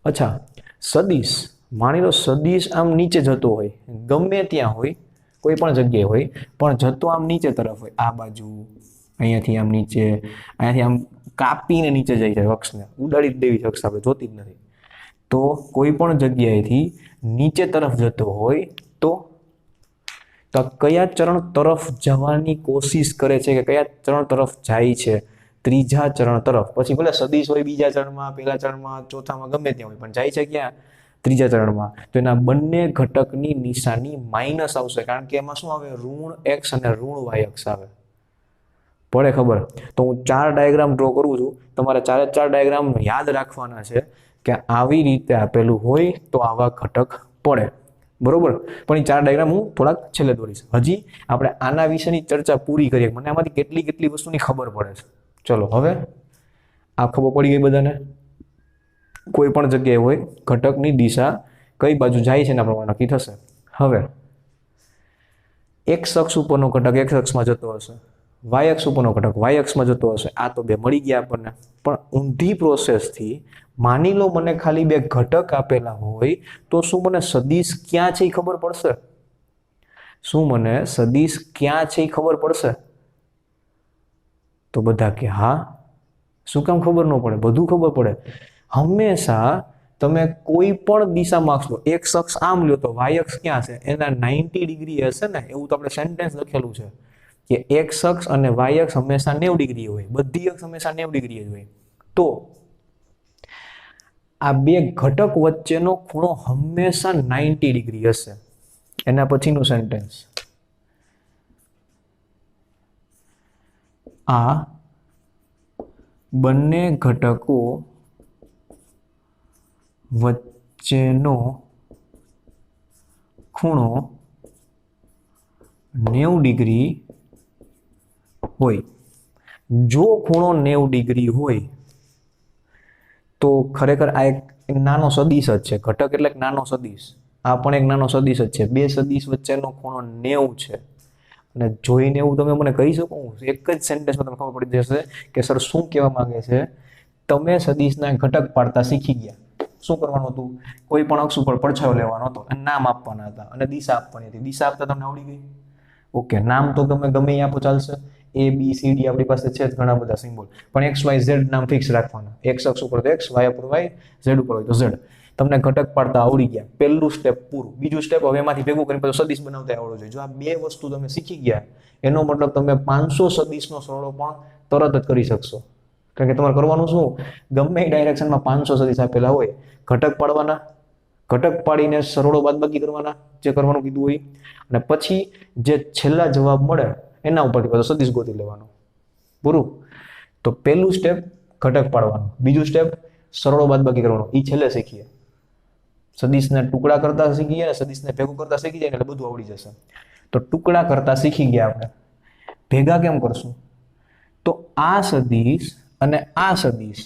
અચ્છા, સદિશ માની લો સદિશ આમ નીચે જતો હોય, ગમે ત્યાં હોય, કોઈ પણ જગ્યાએ હોય, પણ જતો આમ નીચે તરફ હોય, આ બાજુ, અહીંયાથી આમ નીચે, અહીંયાથી આમ કાપીને નીચે જાય છે, અક્ષને ઉડાડી જ દેવી છે, અક્ષ આપણે જોતી જ નથી. તો કોઈ પણ જગ્યાએથી નીચે તરફ જતો હોય તો કયા ચરણ તરફ જવાની કોશિશ કરે છે કે કયા ચરણ તરફ જાય છે? ત્રીજા ચરણ તરફ. પછી ભલે સદિશ હોય બીજા ચરણમાં, પહેલા ચરણમાં, ચોથામાં, ગમે ત્યાં હોય, પણ જાય છે ક્યાં? ત્રીજા ચરણમાં, તો એના બંને ઘટકની નિશાની માઇનસ આવશે, કારણ કે એમાં શું આવે, ઋણ x અને ઋણ y અક્ષ આવે. પડે ખબર? તો હું 4 ડાયાગ્રામ ડ્રો કરું છું, તમારે 4 ડાયાગ્રામ યાદ રાખવાના છે કે આવી રીતે આપેલું હોય તો આવા ઘટક પડે. બરોબર? પણ એ 4 ડાયાગ્રામ હું થોડાક છેલ્લે દોરીશ. હજી આપણે આના વિશેની ચર્ચા પૂરી કરીએ, મને આમાંથી કેટલી વસ્તુની ખબર પડે છે. ચલો હવે આ ખબર પડી ગઈ બધાને? કોઈ પણ જગ્યાએ હોય ઘટકની દિશા કઈ બાજુ જાય છે એના પ્રમાણે નક્કી થશે. હવે x અક્ષ ઉપરનો ઘટક x અક્ષમાં જતો હશે, y અક્ષ ઉપરનો ઘટક y અક્ષમાં જતો હશે. આ તો બે મળી ગયા આપણને. પણ ઊંધી પ્રોસેસથી માની લો મને ખાલી બે ઘટક આપેલા હોય તો શું મને સદિશ ક્યાં છે એ ખબર પડશે? શું મને સદિશ ક્યાં છે એ ખબર પડશે? તો બધા કે હા. શું કામ ખબર ન પડે? બધું ખબર પડે. હંમેશા તમે કોઈ પણ દિશા માર્ક્સ લો, x અક્ષ આમ લ્યો તો y અક્ષ ક્યાં છે? એના 90 ડિગ્રી હશે ને, એવું તો આપણે સેન્ટેન્સ લખેલું છે કે x અક્ષ અને y અક્ષ હંમેશા 90 ડિગ્રી હોય, બધી અક્ષ હંમેશા 90 ડિગ્રી જ હોય. તો આ બે ઘટક વચ્ચેનો ખૂણો હંમેશા 90 ડિગ્રી હશે. એના પછીનું સેન્ટેન્સ, આ બંને ઘટકો વચ્ચેનો ખૂણો 90 ડિગ્રી હોય. જો ખૂણો 90 ડિગ્રી હોય તો ખરેખર આ એક નાનો સદિશ જ છે. ઘટક એટલે નાનો સદિશ. આ પણ એક નાનો સદિશ જ છે. બે સદિશ વચ્ચેનો ખૂણો 90 છે. અને જોઈને એવું તમે મને કહી શકો? એક જ સેન્ટેન્સમાં તમને ખબર પડી જશે કે સર શું કહેવા માંગે છે. તમે સદિશના ઘટક પાડતા શીખી ગયા. શું કરવાનું હતું? કોઈ પણ અક્ષ ઉપર પડછાયો લેવાનો હતો અને નામ આપવાના હતા અને દિશા આપવાની હતી. દિશા આપતા તમને આવડી ગઈ? ઓકે. નામ તો તમે ગમે આપો ચાલશે. A B C D આપણી પાસે છે ઘણા બધા સિમ્બોલ, પણ x y z નામ ફિક્સ રાખવાના. x અક્ષ ઉપર તો x, y ઉપર y, z ઉપર હોય તો z. તમને ઘટક પાડતા આવડી ગયા. પહેલું સ્ટેપ પૂરું. બીજું સ્ટેપ હવે એમાંથી ભેગું કરીને પછી સદિશ બનાવતા આવડવું જોઈએ. જો આ બે વસ્તુ તમે શીખી ગયા એનો મતલબ તમે 500 સદિશનો સરળો પણ તરત જ કરી શકશો. કારણ કે તમારે કરવાનું શું? ગમે એ ડાયરેક્શનમાં 500 સદિશ આપેલા હોય, ઘટક પાડવાના, ઘટક પાડીને સરળો બાદબાકી કરવાના, જે કરવાનું કીધું હોય, અને પછી જે છેલ્લા જવાબ મળે એના ઉપરથી પાછો સદિશ ગોતી લેવાનો. પૂરું. તો પહેલું સ્ટેપ ઘટક પાડવાનું, બીજું સ્ટેપ સરળો બાદબાકી કરવાનો. એ છેલ્લે શીખીએ. સદિશને ટુકડા કરતા શીખીએ ને સદિશને ભેગું કરતા શીખી જાય એટલે બધું આવડી જશે. તો ટુકડા કરતા શીખી ગયા આપણે. ભેગા કેમ કરશું? તો આ સદિશ અને આ સદિશ,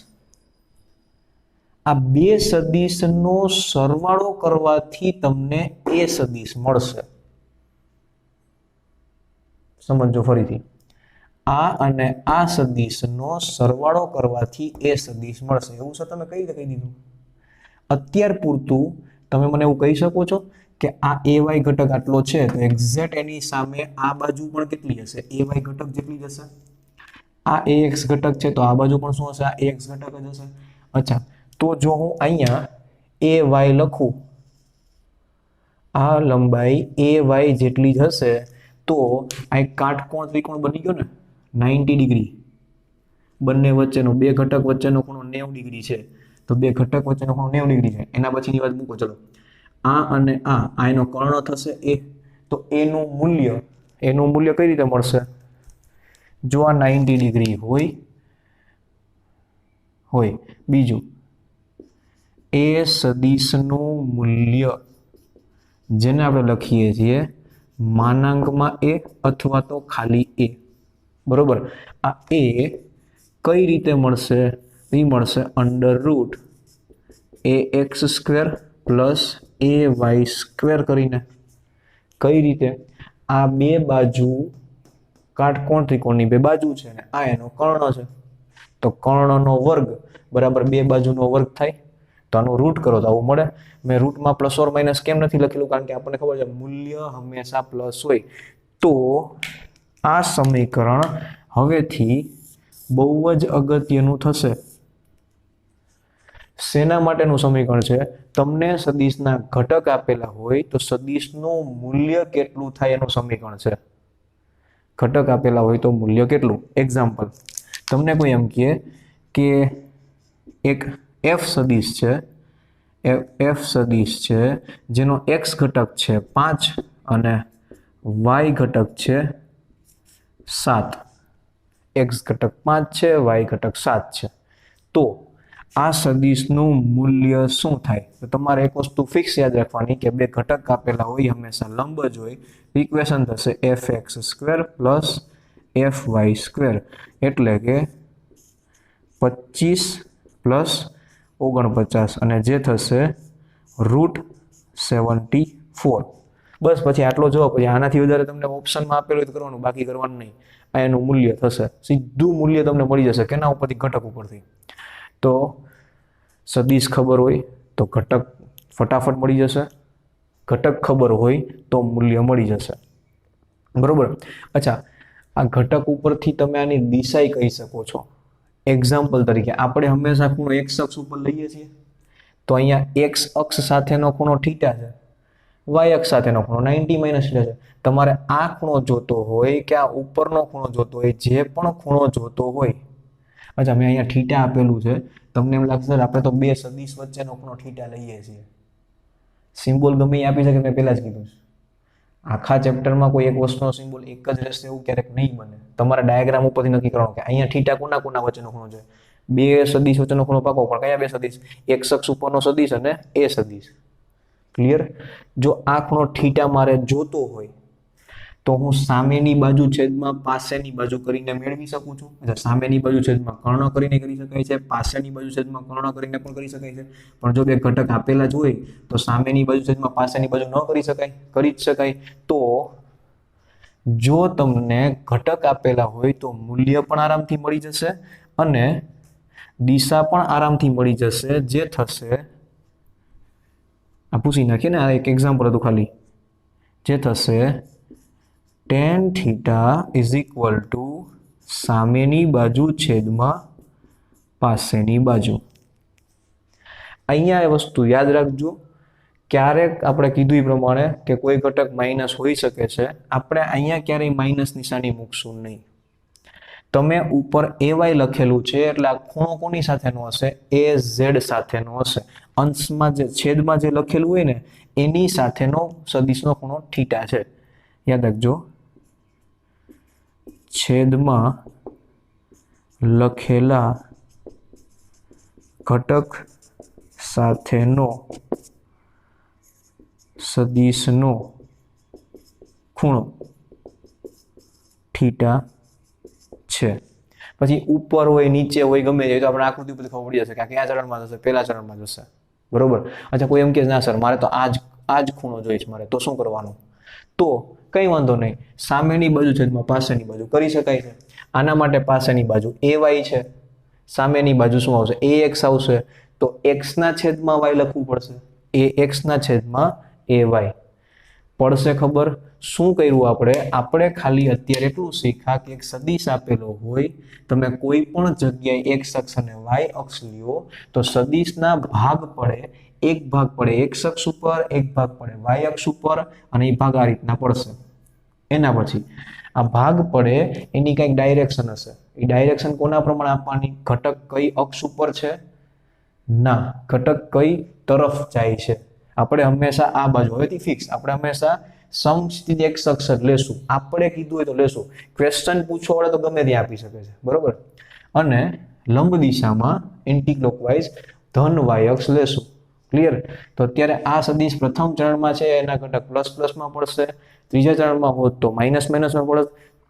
આ બે સદિશનો સરવાળો કરવાથી તમને એ સદિશ મળશે. સમજો ફરીથી. આ અને આ સદિશનો સરવાળો કરવાથી એ સદિશ મળશે. એવું છે તમે કઈ રીતે કહી દીધું? અત્યાર પૂરતું તમે મને એવું કહી શકો છો કે આ ay ઘટક આટલો છે તો એક્ઝેક્ટ એની સામે આ બાજુ પણ કેટલી હશે? ay ઘટક જેટલી જ હશે. આ ax ઘટક છે તો આ બાજુ પણ શું હશે? આ ax ઘટક જ હશે. અચ્છા, તો જો હું અહીંયા ay લખું, આ લંબાઈ ay જેટલી જ હશે તો આ એક કાટકોણ ત્રિકોણ બની ગયો ને 90 ડિગ્રી. બંને વચ્ચેનો, બે ઘટક વચ્ચેનો ખૂણો 90 ડિગ્રી છે. તો બે ઘટક વચ્ચેનો ખૂણો 90 ડિગ્રી છે. એના પછીની વાત મૂકો. ચલો, આ અને આ એનો કર્ણ થશે એ. તો એનું મૂલ્ય કઈ રીતે મળશે? જો આ 90 ડિગ્રી હોય. બીજું, એ સદિશનું મૂલ્ય જેને આપણે લખીએ છીએ માનાંકમાં a અથવા તો ખાલી a. બરોબર. આ a કઈ રીતે મળશે? એ મળશે √ax² + ay² કરીને. કઈ રીતે? આ બે બાજુ કાટકોણ ત્રિકોણની બે બાજુ છે ને આ એનો કર્ણ છે. તો કર્ણનો વર્ગ બરાબર બે બાજુનો વર્ગ થાય. તો આનું રૂટ કરો તો આવું મળે. મેં રૂટમાં પ્લસ ઓર માઇનસ કેમ નથી લખેલું? કારણ કે આપણને ખબર છે મૂલ્ય હંમેશા પ્લસ હોય. તો આ સમીકરણ હવેથી બહુ જ અગત્યનું થશે. શેના માટેનું સમીકરણ છે? તમને સદિશના ઘટક આપેલા હોય તો સદિશનું મૂલ્ય કેટલું થાય એનું સમીકરણ છે. ઘટક આપેલા હોય તો મૂલ્ય કેટલું? એક્ઝામ્પલ, તમને કોઈ એમ કહે કે એક f સદિશ છે, એફ સદિશ છે જેનો એક્સ ઘટક છે 5 અને વાય ઘટક છે 7. એક્સ ઘટક 5 છે, વાય ઘટક 7 છે. તો આ સદિશનું મૂલ્ય શું થાય? તો તમારે એક વસ્તુ ફિક્સ યાદ રાખવાની કે બે ઘટક આપેલા હોય હંમેશા લંબ જ હોય. ઇક્વેશન થશે fx² પ્લસ fy², એટલે કે 25 પ્લસ 49 અને જે થશે √74. બસ પછી આટલો જવાબ. પછી આનાથી વધારે તમને ઓપ્શનમાં આપેલું હોય તો કરવાનું, બાકી કરવાનું નહીં. આ એનું મૂલ્ય થશે. સીધું મૂલ્ય તમને મળી જશે કેના ઉપરથી? ઘટક ઉપરથી. તો સદિશ ખબર હોય તો ઘટક ફટાફટ મળી જશે, ઘટક ખબર હોય તો મૂલ્ય મળી જશે. બરોબર. અચ્છા, આ ઘટક ઉપરથી તમે આની દિશા કહી શકો છો. એક્ઝામ્પલ તરીકે આપણે હંમેશા ખૂણો એક્સ અક્ષ ઉપર લઈએ છીએ, તો અહીંયા એક્સ અક્ષ સાથેનો ખૂણો થીટા છે, વાય અક્ષ સાથેનો ખૂણો 90 - θ છે. તમારે આ ખૂણો જોતો હોય કે આ ઉપરનો ખૂણો જોતો હોય, જે પણ ખૂણો જોતો હોય. અચ્છા, મેં અહીંયા થીટા આપેલું છે, તમને એમ લાગશે આપણે તો બે સદિશ વચ્ચેનો ખૂણો થીટા લઈએ છીએ. સિમ્બોલ ગમે એ આપી શકે, મેં પહેલા જ કીધું છે. આખા ચેપ્ટરમાં કોઈ એક વસ્તુનો સિમ્બોલ એક જ રહેશે એવું ક્યારેક નહીં બને. તમારા ડાયાગ્રામ ઉપરથી નક્કી કરવાનું કે અહીંયા થીટા કોના કોના વચ્ચેનો ખૂણો છે. બે સદિશ વચ્ચેનો ખૂણો પાકો, પણ કયા બે સદિશ? એક્સ અક્ષ ઉપરનો સદિશ અને એ સદિશ. ક્લિયર? જો આ ખૂણો થીટા મારે જોતો હોય તો હું સામેની બાજુ છેદમાં પાસેની બાજુ કરીને મેળવી શકું છું. એટલે સામેની બાજુ છેદમાં કર્ણ કરીને કરી શકાય છે, પાસેની બાજુ છેદમાં કર્ણ કરીને પણ કરી શકાય છે. પણ જો બે ઘટક આપેલા જ હોય તો સામેની બાજુ છેદમાં પાસેની બાજુ ન કરી શકાય? કરી જ શકાય. તો જો તમને ઘટક આપેલા હોય તો મૂલ્ય પણ આરામથી મળી જશે અને દિશા પણ આરામથી મળી જશે, જે થશે આ પૂછી નાખીએ ને, આ એક એક્ઝામ્પલ હતું ખાલી, જે થશે tan θ = સામેની બાજુ છેદમાં પાસેની બાજુ. અહીંયા એ વસ્તુ યાદ રાખજો. ક્યારેક આપણે કીધું એ પ્રમાણે કે કોઈ ઘટક માઇનસ હોઈ શકે છે, આપણે અહીંયા ક્યારેય માઇનસ નિશાની મૂકશું નહીં. તમે ઉપર ay લખેલું છે એટલે આ ખૂણો કોની સાથેનો હશે? az સાથેનો હશે. અંશમાં જે છેદમાં જે લખેલું હોય ને એની સાથેનો સદિશનો ખૂણો થીટા છે. યાદ રાખજો, છેદમાં લખેલા ઘટક સાથેનો સદિશનો ખૂણો થીટા છે. પછી ઉપર હોય, નીચે હોય, ગમે તે, તો આપણે આકૃતિ ઉપરથી ખબર પડી જશે કે આ કયા ચરણમાં જશે, પહેલા ચરણમાં જશે. બરોબર. અચ્છા, કોઈ એમ કે ના સર મારે તો આ જ ખૂણો જોઈશ મારે, તો શું કરવાનું? તો કઈ વાંધો નહીં, સામેની બાજુ છેદમાં પાસેની બાજુ કરી શકાય છે. આના માટે પાસેની બાજુ ay છે, સામેની બાજુ શું આવશે? ax આવશે. તો x ના છેદમાં y લખવું પડશે, ax ના છેદમાં ay. પડશે ખબર? શું કર્યું આપણે ખાલી અત્યારે એટલું શીખ્યા કે એક સદિશ આપેલો હોય, તમે કોઈ પણ જગ્યાએ x અક્ષ અને y અક્ષ લ્યો તો સદિશના ભાગ પડે, એક ભાગ પડે x અક્ષ ઉપર, એક ભાગ પડે y અક્ષ ઉપર, અને એ ભાગ આ રીતના પડશે. એના પછી આ ભાગ પડે એની કંઈક ડાયરેક્શન હશે. એ ડાયરેક્શન કોના પ્રમાણે આપવાની? ઘટક કઈ અક્ષ ઉપર છે? ના, ઘટક કઈ તરફ જાય છે. આપણે હંમેશા આ બાજુ, હવેથી ફિક્સ, આપણે હંમેશા સમસ્થિત x અક્ષ જ લેશું. આપણે કીધું હોય તો લેશું. ક્વેશ્ચન પૂછો વળે તો ગમે ત્યાં આપી શકે છે. બરોબર. અને લંબ દિશામાં એન્ટી ક્લોકવાઇઝ ધન y અક્ષ લેશું. ક્લિયર? તો અત્યારે આ સદિશ પ્રથમ ચરણમાં છે, એના ઘટક પ્લસ પ્લસમાં પડશે. ત્રીજા ચરણમાં હોત તો માઇનસ માઇનસમાં પડે.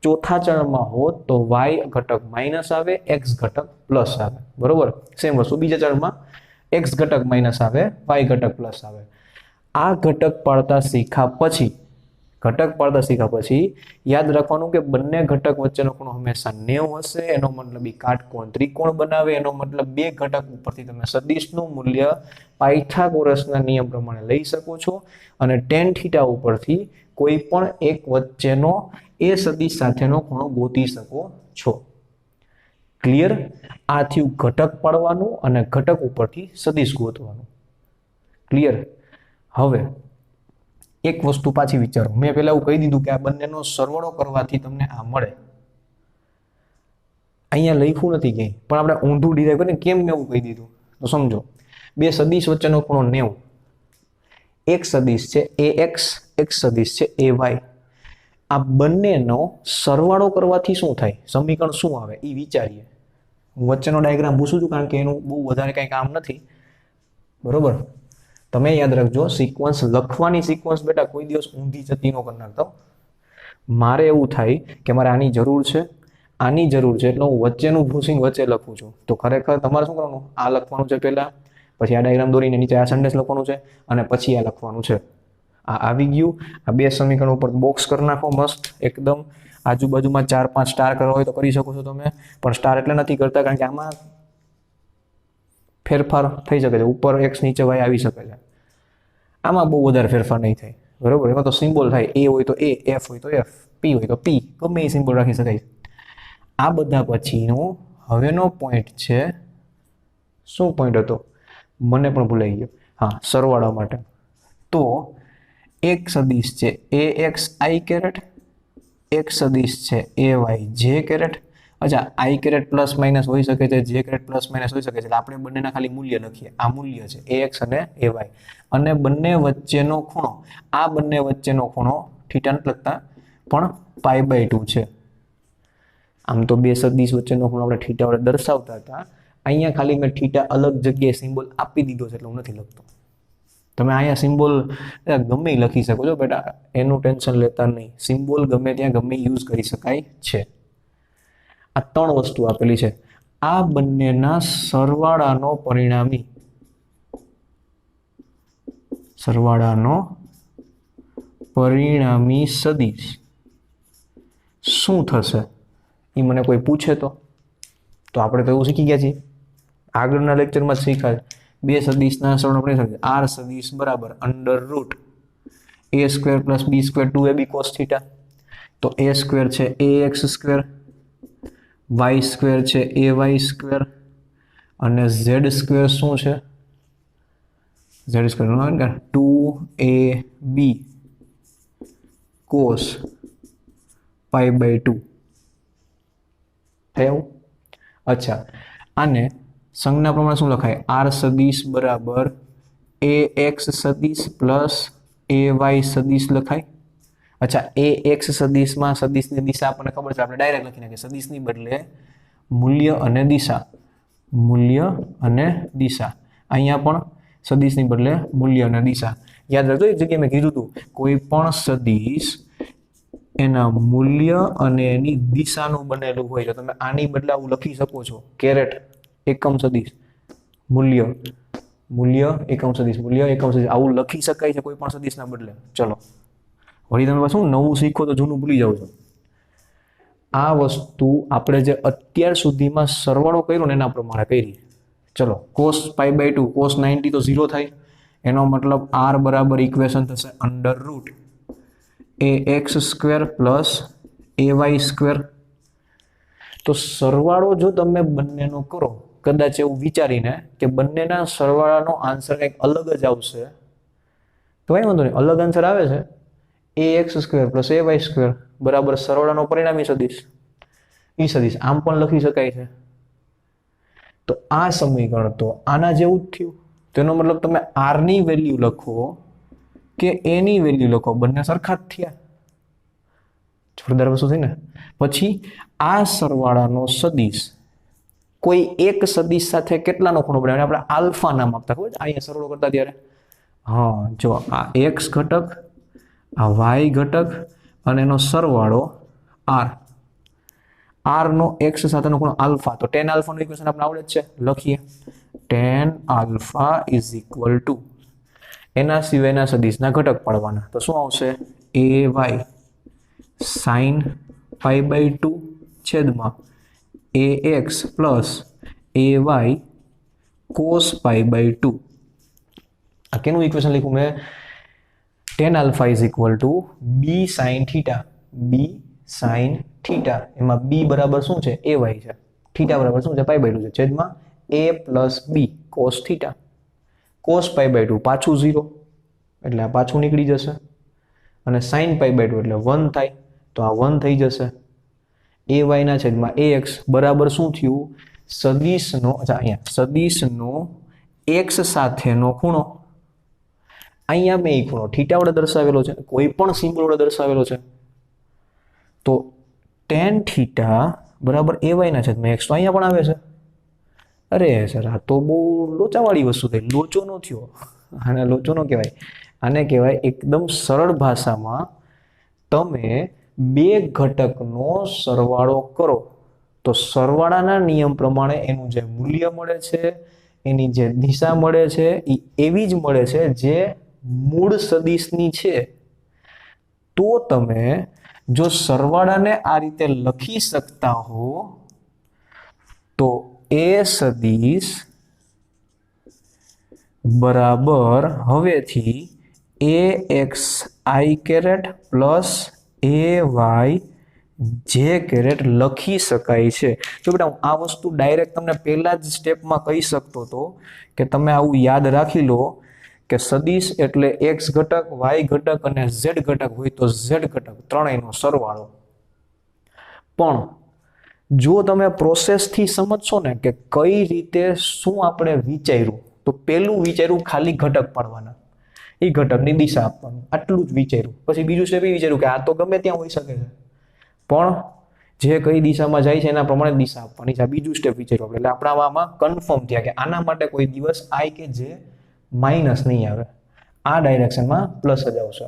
ચોથા ચરણમાં હોત તો y ઘટક માઇનસ આવે, x ઘટક પ્લસ આવે. બરોબર. સેમ વસ્તુ બીજા ચરણમાં x ઘટક માઇનસ આવે, y ઘટક પ્લસ આવે. આ ઘટક પાડતા શીખ્યા પછી યાદ રાખવાનું કે બંને ઘટક વચ્ચેનો ખૂણો હંમેશા 90 હશે. એનો મતલબ એ કાટકોણ ત્રિકોણ બનાવે. એનો મતલબ બે ઘટક ઉપરથી તમે સદિશનું મૂલ્ય પાયથાગોરસના નિયમ પ્રમાણે લઈ શકો છો અને tan θ ઉપરથી કોઈ પણ એક વચ્ચેનો એ સદિશ સાથેનો ખૂણો ગોતી શકો છો. ક્લિયર? આ થયું ઘટક પાડવાનું અને ઘટક ઉપરથી સદિશ ગોતવાનું. ક્લિયર? હવે એક વસ્તુ પાછી વિચારો. મેં પહેલા એવું કહી દીધું કે આ બંનેનો સરવાળો કરવાથી તમને આ મળે. અહીંયા લખ્યું નથી ક્યાંય, પણ આપણે ઊંધું ડિરાઈવ કરીને કેમ મેં એવું કહી દીધું તો સમજો. બે સદિશ વચ્ચેનો ખૂણો 90, એક સદિશ છે ax, એક સદિશ છે ay. આ બંનેનો સરવાળો કરવાથી શું થાય, સમીકરણ શું આવે એ વિચારીએ. હું વચ્ચેનો ડાયાગ્રામ પૂછું છું કારણ કે એનું બહુ વધારે કંઈ કામ નથી, બરોબર. તમે યાદ રાખજો, સિક્વન્સ લખવાની સિક્વન્સ બેટા કોઈ દિવસ ઊંધી જતી ન કરી નાખતો. મારે એવું થાય કે મારે આની જરૂર છે, આની જરૂર છે, એટલે હું વચ્ચેનું ભૂસીને વચ્ચે લખું છું. તો ખરેખર તમારે શું કરવાનું, આ લખવાનું છે પહેલા, પછી આ ડાયાગ્રામ દોરીને નીચે આ સેન્ટેન્સ લખવાનું છે, અને પછી આ લખવાનું છે. આ આવી ગયું. આ બે સમીકરણ ઉપર બોક્સ કરી નાખો મસ્ત એકદમ. આજુબાજુમાં 4-5 સ્ટાર કરવા હોય તો કરી શકો છો તમે, પણ સ્ટાર એટલે નથી કરતા કારણ કે આમાં ફેરફાર થઈ શકે છે, ઉપર એક્સ નીચે વાય આવી શકે છે. આમાં બહુ વધારે ફેરફાર નહીં થાય, બરોબર. એમાં તો સિમ્બોલ થાય, એ હોય તો એ, એફ હોય તો એફ, પી હોય તો પી, ગમે એ સિમ્બોલ રાખી શકાય. આ બધા પછીનો હવેનો પોઈન્ટ છે, શું પોઈન્ટ હતો મને પણ ભૂલાઈ ગયો. હા, સરવાળા માટે. તો એક સદિશ છે ax i કેરેટ, એક સદિશ છે ay j કેરેટ. અચ્છા, i કેરેટ પ્લસ માઇનસ હોઈ શકે છે, j કેરેટ પ્લસ માઇનસ હોઈ શકે છે, એટલે આપણે બંનેના ખાલી મૂલ્ય લખીએ. આ મૂલ્ય છે ax અને ay, અને બંને વચ્ચેનો ખૂણો, આ બંને વચ્ચેનો ખૂણો થીટા નથી લખતા પણ π/2 છે. આમ તો બે સદિશ વચ્ચેનો ખૂણો આપણે થીટા વડે દર્શાવતા હતા, અહીંયા ખાલી મેં થીટા અલગ જગ્યાએ સિમ્બોલ આપી દીધો છે એટલે હું નથી લખતો. તમે અહીંયા સિમ્બોલ ગમે લખી શકો છો બેટા, એનું ટેન્શન લેતા નહીં. સિમ્બોલ ગમે ત્યાં ગમે યુઝ કરી શકાય છે. આ 3 વસ્તુ આપેલી છે. આ બંનેના સરવાળાનો પરિણામી સદિશ શું થશે એ મને કોઈ પૂછે તો આપણે તો એવું શીખી ગયા છીએ, આગળના લેક્ચરમાં જ શીખ્યા. બે સદિશના સરવાળો પરિણામી r સદિશ બરાબર √ a² + b² 2ab cos θ. તો a² છે ax², y² છે ay², અને z² શું છે, z² 2ab cos π/2 થયું. અચ્છા, આને સંજ્ઞા પ્રમાણે શું લખાય, r સદિશ બરાબર ax સદિશ પ્લસ ay સદિશ લખાય. અચ્છા, ax સદિશમાં સદિશની દિશા આપણને ખબર છે, આપણે ડાયરેક્ટ લખી નાખીએ. સદિશની બદલે મૂલ્ય અને દિશા, મૂલ્ય અને દિશા. અહીંયા પણ સદિશની બદલે મૂલ્ય અને દિશા. યાદ રાખજો, એક જગ્યાએ મેં કીધું હતું, કોઈ પણ સદિશ એના મૂલ્ય અને એની દિશાનું બનેલું હોય તો તમે આની બદલે આવું લખી શકો છો, કેરેટ એકમ સદિશ મૂલ્ય એકમ સદિશ આવું લખી શકાય છે કોઈ પણ સદિશના બદલે. ચલો વળી તમે શું નવું શીખો તો જૂનું ભૂલી જાવ છો. આ વસ્તુ આપણે જે અત્યાર સુધીમાં સરવાળો કર્યો ને એના પ્રમાણે કરી. ચલો, cos π/2 cos 90 તો 0 થાય, એનો મતલબ r બરાબર ઇક્વેશન થશે √ ax² પ્લસ ay². તો સરવાળો જો તમે બંનેનો કરો, કદાચ એવું વિચારીને કે બંનેના સરવાળાનો આન્સર કંઈક અલગ જ આવશે, તો કંઈ વાંધો નહીં, અલગ આન્સર આવે છે ax² પ્લસ ay² બરાબર સરવાળાનો પરિણામી સદિશ, એ સદિશ આમ પણ લખી શકાય છે. તો આ સમીકરણ તો આના જેવું જ થયું. તેનો મતલબ તમે r ની વેલ્યુ લખો કે a ની વેલ્યુ લખો, બંને સરખા જ થયા. જોરદાર વસ્તુ થઈ ને. પછી આ સરવાળાનો સદિશ કોઈ એક સદિશ સાથે કેટલાનો ખૂણો બનાવે, આપણે આલ્ફા નામ આપતા, ખબર છે અહીંયા સરવાળો કરતા ત્યારે. હા, જો આ x ઘટક, આ y ઘટક અને એનો સરવાળો r નો x સાથેનો ખૂણો આલ્ફા. તો tan આલ્ફા નું ઇક્વેશન આપણે આવડે જ છે, લખીએ. tan આલ્ફા = એના સિવાયના સદિશના ઘટક પાડવાના. તો શું આવશે, ay sin π/2 છેદમાં ax પ્લસ ay cos π/2. આ કેનું ઇક્વેશન લખ્યું મેં, tan alpha = b sin θ, b sin θ. એમાં b બરાબર શું છે, ay છે, θ બરાબર શું છે, π/2 છે, છેદમાં a plus b cos θ. cos π/2 પાછું 0 એટલે આ પાછું નીકળી જશે, અને sin π/2 એટલે 1 થાય, તો આ 1 થઈ જશે. ay ના છેદમાં ax બરાબર શું થયું, સદિશનો, અચ્છા અહીંયા સદિશનો એક્સ સાથેનો ખૂણો, અહીંયા મેં એ ખૂણો થીટા વડે દર્શાવેલો છે, કોઈ પણ સિમ્બોલ વડે દર્શાવેલો છે, તો ટેન થીટા બરાબર AY ના છેદમાં એક્સ. તો અહીંયા પણ આવે છે. અરે સર આ તો બહુ લોચાવાળી વસ્તુ થઈ. લોચો ન થયો, આને લોચો ન કહેવાય, આને કહેવાય એકદમ સરળ ભાષામાં તમે બે ઘટકનો સરવાળો કરો તો સરવાળાના નિયમ પ્રમાણે એનું જે મૂલ્ય મળે છે, એની જે દિશા મળે છે એ એવી જ મળે છે જે મૂળ સદિશની છે. તો તમે જો સરવાળાને આ રીતે લખી શકતા હો તો એ સદિશ બરાબર હવેથી AXI કેરેટ પ્લસ AY જે કેરેટ લખી શકાય છે. જો બેટા હું આ વસ્તુ ડાયરેક્ટ તમને પહેલા જ સ્ટેપમાં કહી શકતો હતો કે તમે આવું યાદ રાખી લો કે સદિશ એટલે x ઘટક, y ઘટક અને z ઘટક હોય તો z ઘટક ત્રણેયનો સરવાળો. પણ જો તમે પ્રોસેસથી સમજશો ને કે કઈ રીતે શું આપણે વિચાર્યું, તો પેલું વિચાર્યું ખાલી ઘટક પાડવાના, એ ઘટકની દિશા આપવાનું, આટલું જ વિચાર્યું. પછી બીજું સ્ટેપ એ વિચાર્યું કે આ તો ગમે ત્યાં હોઈ શકે છે, પણ જે કઈ દિશામાં જાય છે એના પ્રમાણે દિશા આપવાની છે. આ બીજું સ્ટેપ વિચાર્યું આપણે. એટલે આપણા આમાં કન્ફર્મ થયા કે આના માટે કોઈ દિવસ I કે જે માઇનસ નહીં આવે, આ ડાયરેક્શનમાં પ્લસ જ આવશે.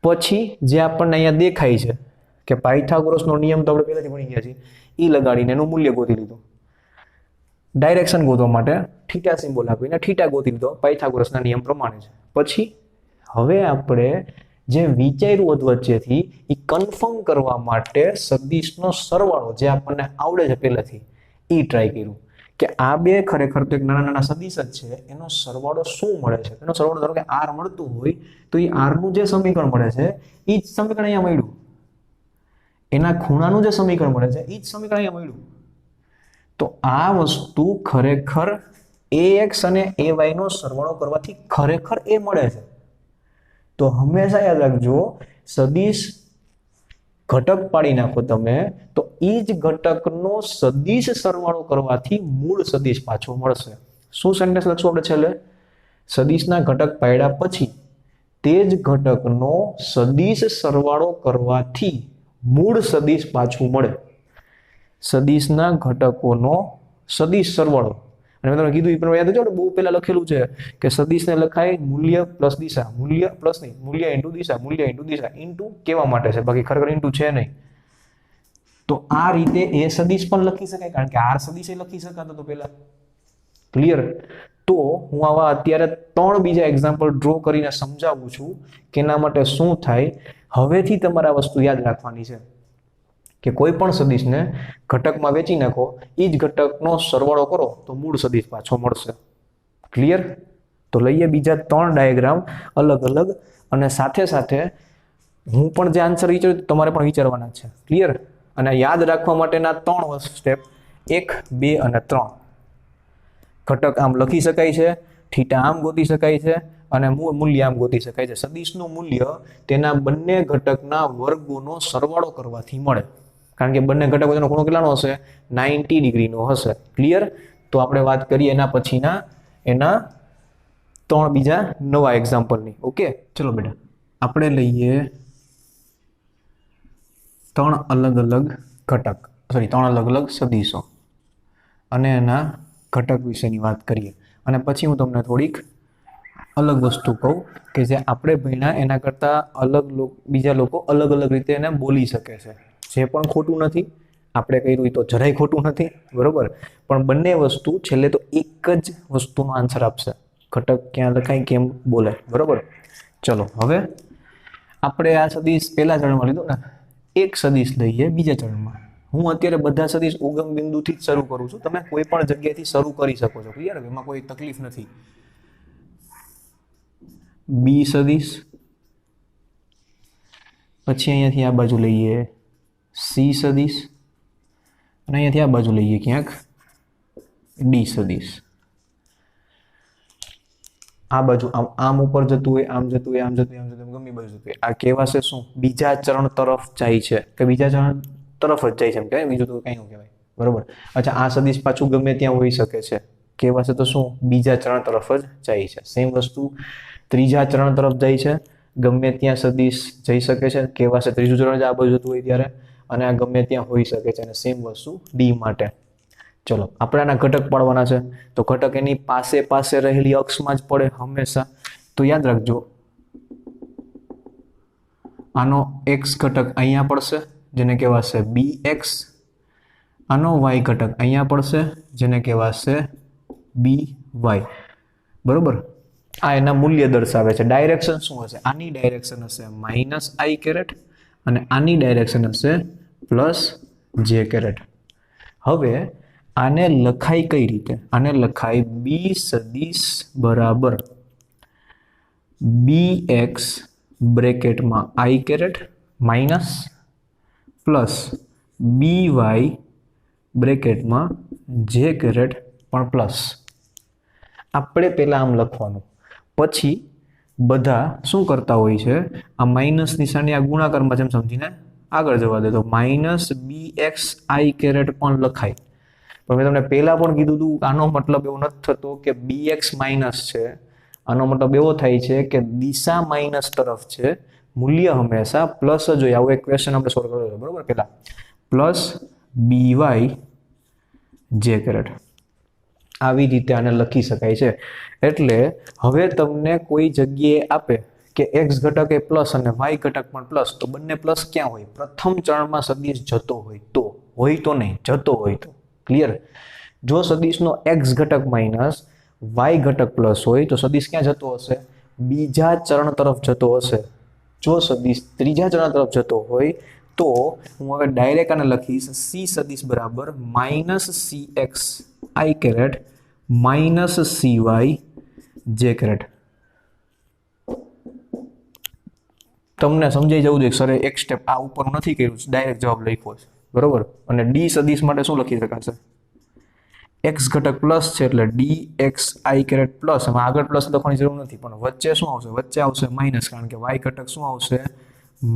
પછી જે આપણને અહીંયા દેખાય છે કે પાયથાગોરસનો નિયમ તો આપણે પહેલાથી ભણી ગયા છીએ, એ લગાડીને એનું મૂલ્ય ગોતી લીધું. ડાયરેક્શન ગોતવા માટે થીટા સિમ્બોલ આપીને થીટા ગોતી લીધો પાયથાગોરસના નિયમ પ્રમાણે છે. પછી હવે આપણે જે વિચાર્યું વચ્ચેથી એ કન્ફર્મ કરવા માટે સદિશનો સરવાળો જે આપણને આવડે છે પહેલાથી એ ટ્રાય કર્યું કે આ બે ખરેખર તો એક નાના નાના સદિશ જ છે, એનો સરવાળો શું મળે છે. એનો સરવાળો ધારો કે r મળતું હોય તો એ r નું જે સમીકરણ મળે છે એ જ સમીકરણ અહીંયા મળ્યું, એના ખૂણાનું જે સમીકરણ મળે છે એ જ સમીકરણ અહીંયા મળ્યું. તો આ વસ્તુ ખરેખર AX અને AY નો સરવાળો કરવાથી ખરેખર એ મળે છે. તો હંમેશા યાદ રાખજો, સદિશ ઘટક પાડી નાખો તમે તો એ જ ઘટકનો સદિશ સરવાળો કરવાથી મૂળ સદિશ પાછો મળશે. શું સેન્ટેન્સ લખશું આપણે છેલ્લે? સદિશના ઘટક પાડ્યા પછી તે જ ઘટકનો સદિશ સરવાળો કરવાથી મૂળ સદિશ પાછું મળે. સદિશના ઘટકોનો સદિશ સરવાળો, અને મેં તમને કીધું એ પ્રમાણે યાદ છે, બહુ પહેલા લખેલું છે કે સદિશને લખાય મૂલ્ય પ્લસ દિશા, મૂલ્ય પ્લસ નહીં, મૂલ્ય ઇન્ટુ દિશા, મૂલ્ય ઇન્ટુ દિશા. ઇન્ટુ કેવા માટે છે, બાકી ખરેખર ઇન્ટુ છે નહીં. તો આ રીતે એ સદિશ પણ લખી શકાય, કારણ કે આર સદિશ લખી શકાતો તો પહેલા. ક્લિયર? તો હું આવા અત્યારે 3 બીજા એક્ઝામ્પલ ડ્રો કરીને સમજાવું છું કે એના માટે શું થાય. હવેથી તમારે આ વસ્તુ યાદ રાખવાની છે કે કોઈ પણ સદિશને ઘટકમાં વેચી નાખો, એ જ ઘટકનો સરવાળો કરો તો મૂળ સદિશ પાછો મળશે. ક્લિયર? તો લઈએ બીજા 3 ડાયાગ્રામ અલગ અલગ, અને સાથે સાથે હું પણ જે આન્સર વિચાર્યું તમારે પણ વિચારવાના છે. ક્લિયર? અને યાદ રાખવા માટેના 3 સ્ટેપ 1, 2 અને 3. ઘટક આમ લખી શકાય છે, થીટા આમ ગોતી શકાય છે, અને મૂલ્ય આમ ગોતી શકાય છે. સદિશનું મૂલ્ય તેના બંને ઘટકના વર્ગોનો સરવાળો કરવાથી મળે, કારણ કે બંને ઘટક વચ્ચેનો ખૂણો કેટલાનો હશે? 90 ડિગ્રીનો હશે. ક્લિયર? તો આપણે વાત કરીએ એના પછીના એના 3 બીજા નવા એક્ઝામ્પલની. ઓકે, ચલો બેટા આપણે લઈએ 3 અલગ અલગ ઘટક, 3 અલગ અલગ સદિશો, અને એના ઘટક વિશેની વાત કરીએ. અને પછી હું તમને થોડીક અલગ વસ્તુ કહું કે જે આપણે ભણ્યા એના કરતાં અલગ બીજા લોકો અલગ અલગ રીતે એને બોલી શકે છે. જે પણ ખોટું નથી, આપણે કર્યું એ તો જરાય ખોટું નથી, બરોબર? પણ બંને વસ્તુ છેલ્લે તો એક જ વસ્તુનો આન્સર આપશે. ઘટક ક્યાં લખાય, કેમ બોલે, બરોબર? ચલો હવે આપણે આ સદિશ પહેલા ચરણમાં લીધું ને, એક સદિશ લઈએ બીજા ચરણમાં. હું અત્યારે બધા સદિશ ઉગમ બિંદુથી જ શરૂ કરું છું, તમે કોઈ પણ જગ્યાએથી શરૂ કરી શકો છો. ક્લિયર? એમાં કોઈ તકલીફ નથી. બી સદિશ, પછી અહીંયાથી આ બાજુ લઈએ સી સદિશ, અને અહીંયાથી આ બાજુ લઈએ ક્યાંક ડી સદિશ. આ બાજુ આમ ઉપર જતું હોય, આમ જતું હોય, આમ જતું હોય, આમ જતું હોય, ગમે બાજુ જતું હોય. આ કહેવાશે શું? બીજા ચરણ તરફ જાય છે, કે બીજા ચરણ તરફ જ જાય છે એમ કહેવાય, બીજું તો કંઈ ન કહેવાય. બરોબર? અચ્છા, આ સદિશ પાછું ગમે ત્યાં હોઈ શકે છે. કહેવાશે તો શું બીજા ચરણ તરફ જ જાય છે. સેમ વસ્તુ ત્રીજા ચરણ તરફ જાય છે, ગમે ત્યાં સદિશ જઈ શકે છે, કહેવાશે ત્રીજું ચરણ જ આ બાજુ જતું હોય ત્યારે, અને આ ગમે ત્યાં હોઈ શકે છે. અને સેમ વસ્તુ ડી માટે. ચલો આપણે આના ઘટક પાડવાના છે, તો ઘટક એની પાસે પાસે રહેલી અક્ષમાં જ પડે હંમેશા. તો યાદ રાખજો આનો એક્સ ઘટક અહીંયા પડશે જેને કહેવાશે bx, આનો y ઘટક અહીંયા પડશે જેને કહેવાશે by. બરોબર, આ એના મૂલ્ય દર્શાવે છે. ડાયરેક્શન શું હશે? આની ડાયરેક્શન હશે -i કેરેટ અને આની ડાયરેક્શન હશે +j કેરેટ. હવે આને લખાય કઈ રીતે? આને લખાય b સદિશ બરાબર bx બ્રેકેટમાં i caret minus plus by બ્રેકેટમાં j કેરેટ પણ પ્લસ. આપણે પહેલા આમ લખવાનું, પછી બધા શું કરતા હોય છે, આ માઇનસ નિશાની આ ગુણાકારમાં જેમ સમજીને આગળ જવા દે. તો -bxi કેરેટ પણ લખાય. પણ મેં તમને પહેલા પણ કીધું હતું આનો મતલબ એવો નથી થતો કે bx માઇનસ છે. આનો મતલબ એવો થાય છે કે દિશા માઇનસ તરફ છે, મૂલ્ય હંમેશા પ્લસ જ હોય. આવો એક ક્વેશ્ચન આપણે સોલ્વ કર્યો હતો બરોબર પહેલા. પ્લસ by j કેરેટ આવી રીતે આને લખી શકાય છે. એટલે હવે તમને કોઈ જગ્યાએ આપે કે x ઘટક એ પ્લસ અને y ઘટક પણ પ્લસ, તો બંને પ્લસ ક્યાં હોય? પ્રથમ ચરણમાં સદિશ જતો હોય તો, હોય તો નહીં, જતો હોય તો. ક્લિયર? જો સદિશનો x ઘટક માઇનસ y ઘટક પ્લસ હોય તો સદિશ ક્યાં જતો હશે? બીજા ચરણ તરફ જતો હશે. જો સદિશ ત્રીજા ચરણ તરફ જતો હોય તો હું હવે ડાયરેક્ટ આને લખીશ c સદિશ બરાબર -cx i caret -cy j caret. તમને સમજાઈ જવું જોઈએ સર એક સ્ટેપ આ ઉપર નથી કર્યું, ડાયરેક્ટ જવાબ લખ્યો છે બરોબર. અને d સદિશ માટે શું લખી શકાશે? x ઘટક પ્લસ છે એટલે dxi કેરેટ પ્લસ. એમાં આગળ પ્લસ લખવાની જરૂર નથી, પણ વચ્ચે શું આવશે? વચ્ચે આવશે માઇનસ, કારણ કે y ઘટક શું આવશે?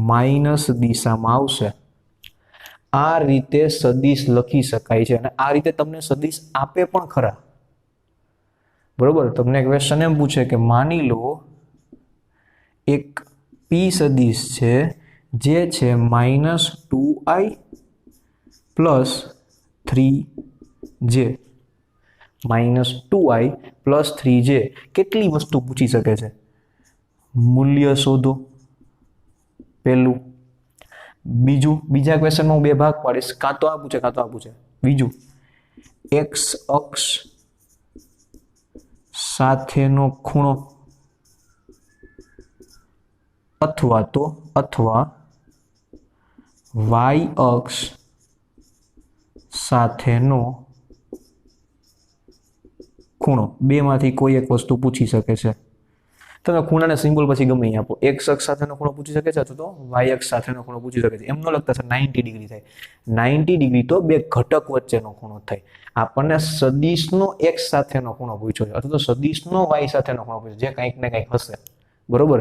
માઇનસ દિશામાં આવશે. આ રીતે સદિશ લખી શકાય છે. અને આ રીતે તમને સદિશ આપે પણ ખરા બરોબર. તમને ક્વેશ્ચન એમ પૂછે કે માની લો એક p સદિશ છે જે છે -2i plus 3j, -2i plus 3j. કેટલી વસ્તુ પૂછી શકે છે? મૂલ્ય શોધો પહેલું. બીજું, બીજા ક્વેશ્ચનમાં હું બે ભાગ પાડીશ, કાં તો આ પૂછે કાં તો આ પૂછે. બીજું, x અક્ષ સાથેનો ખૂણો અથવા y અક્ષ સાથેનો ખૂણો, બેમાંથી કોઈ એક વસ્તુ પૂછી શકે છે. તમે ખૂણાને સિમ્બોલ પછી ગમે અહીં આપો. x અક્ષ સાથેનો ખૂણો પૂછી શકે છે અથવા તો y અક્ષ સાથેનો ખૂણો પૂછી શકે છે. એમ ન લખતા સર 90 ડિગ્રી થાય. 90 ડિગ્રી તો બે ઘટક વચ્ચેનો ખૂણો થાય. આપણને સદિશનો x સાથેનો ખૂણો પૂછ્યો છે અથવા તો સદિશનો y સાથેનો ખૂણો પૂછ્યો, જે કંઈક ને કંઈક હશે બરોબર.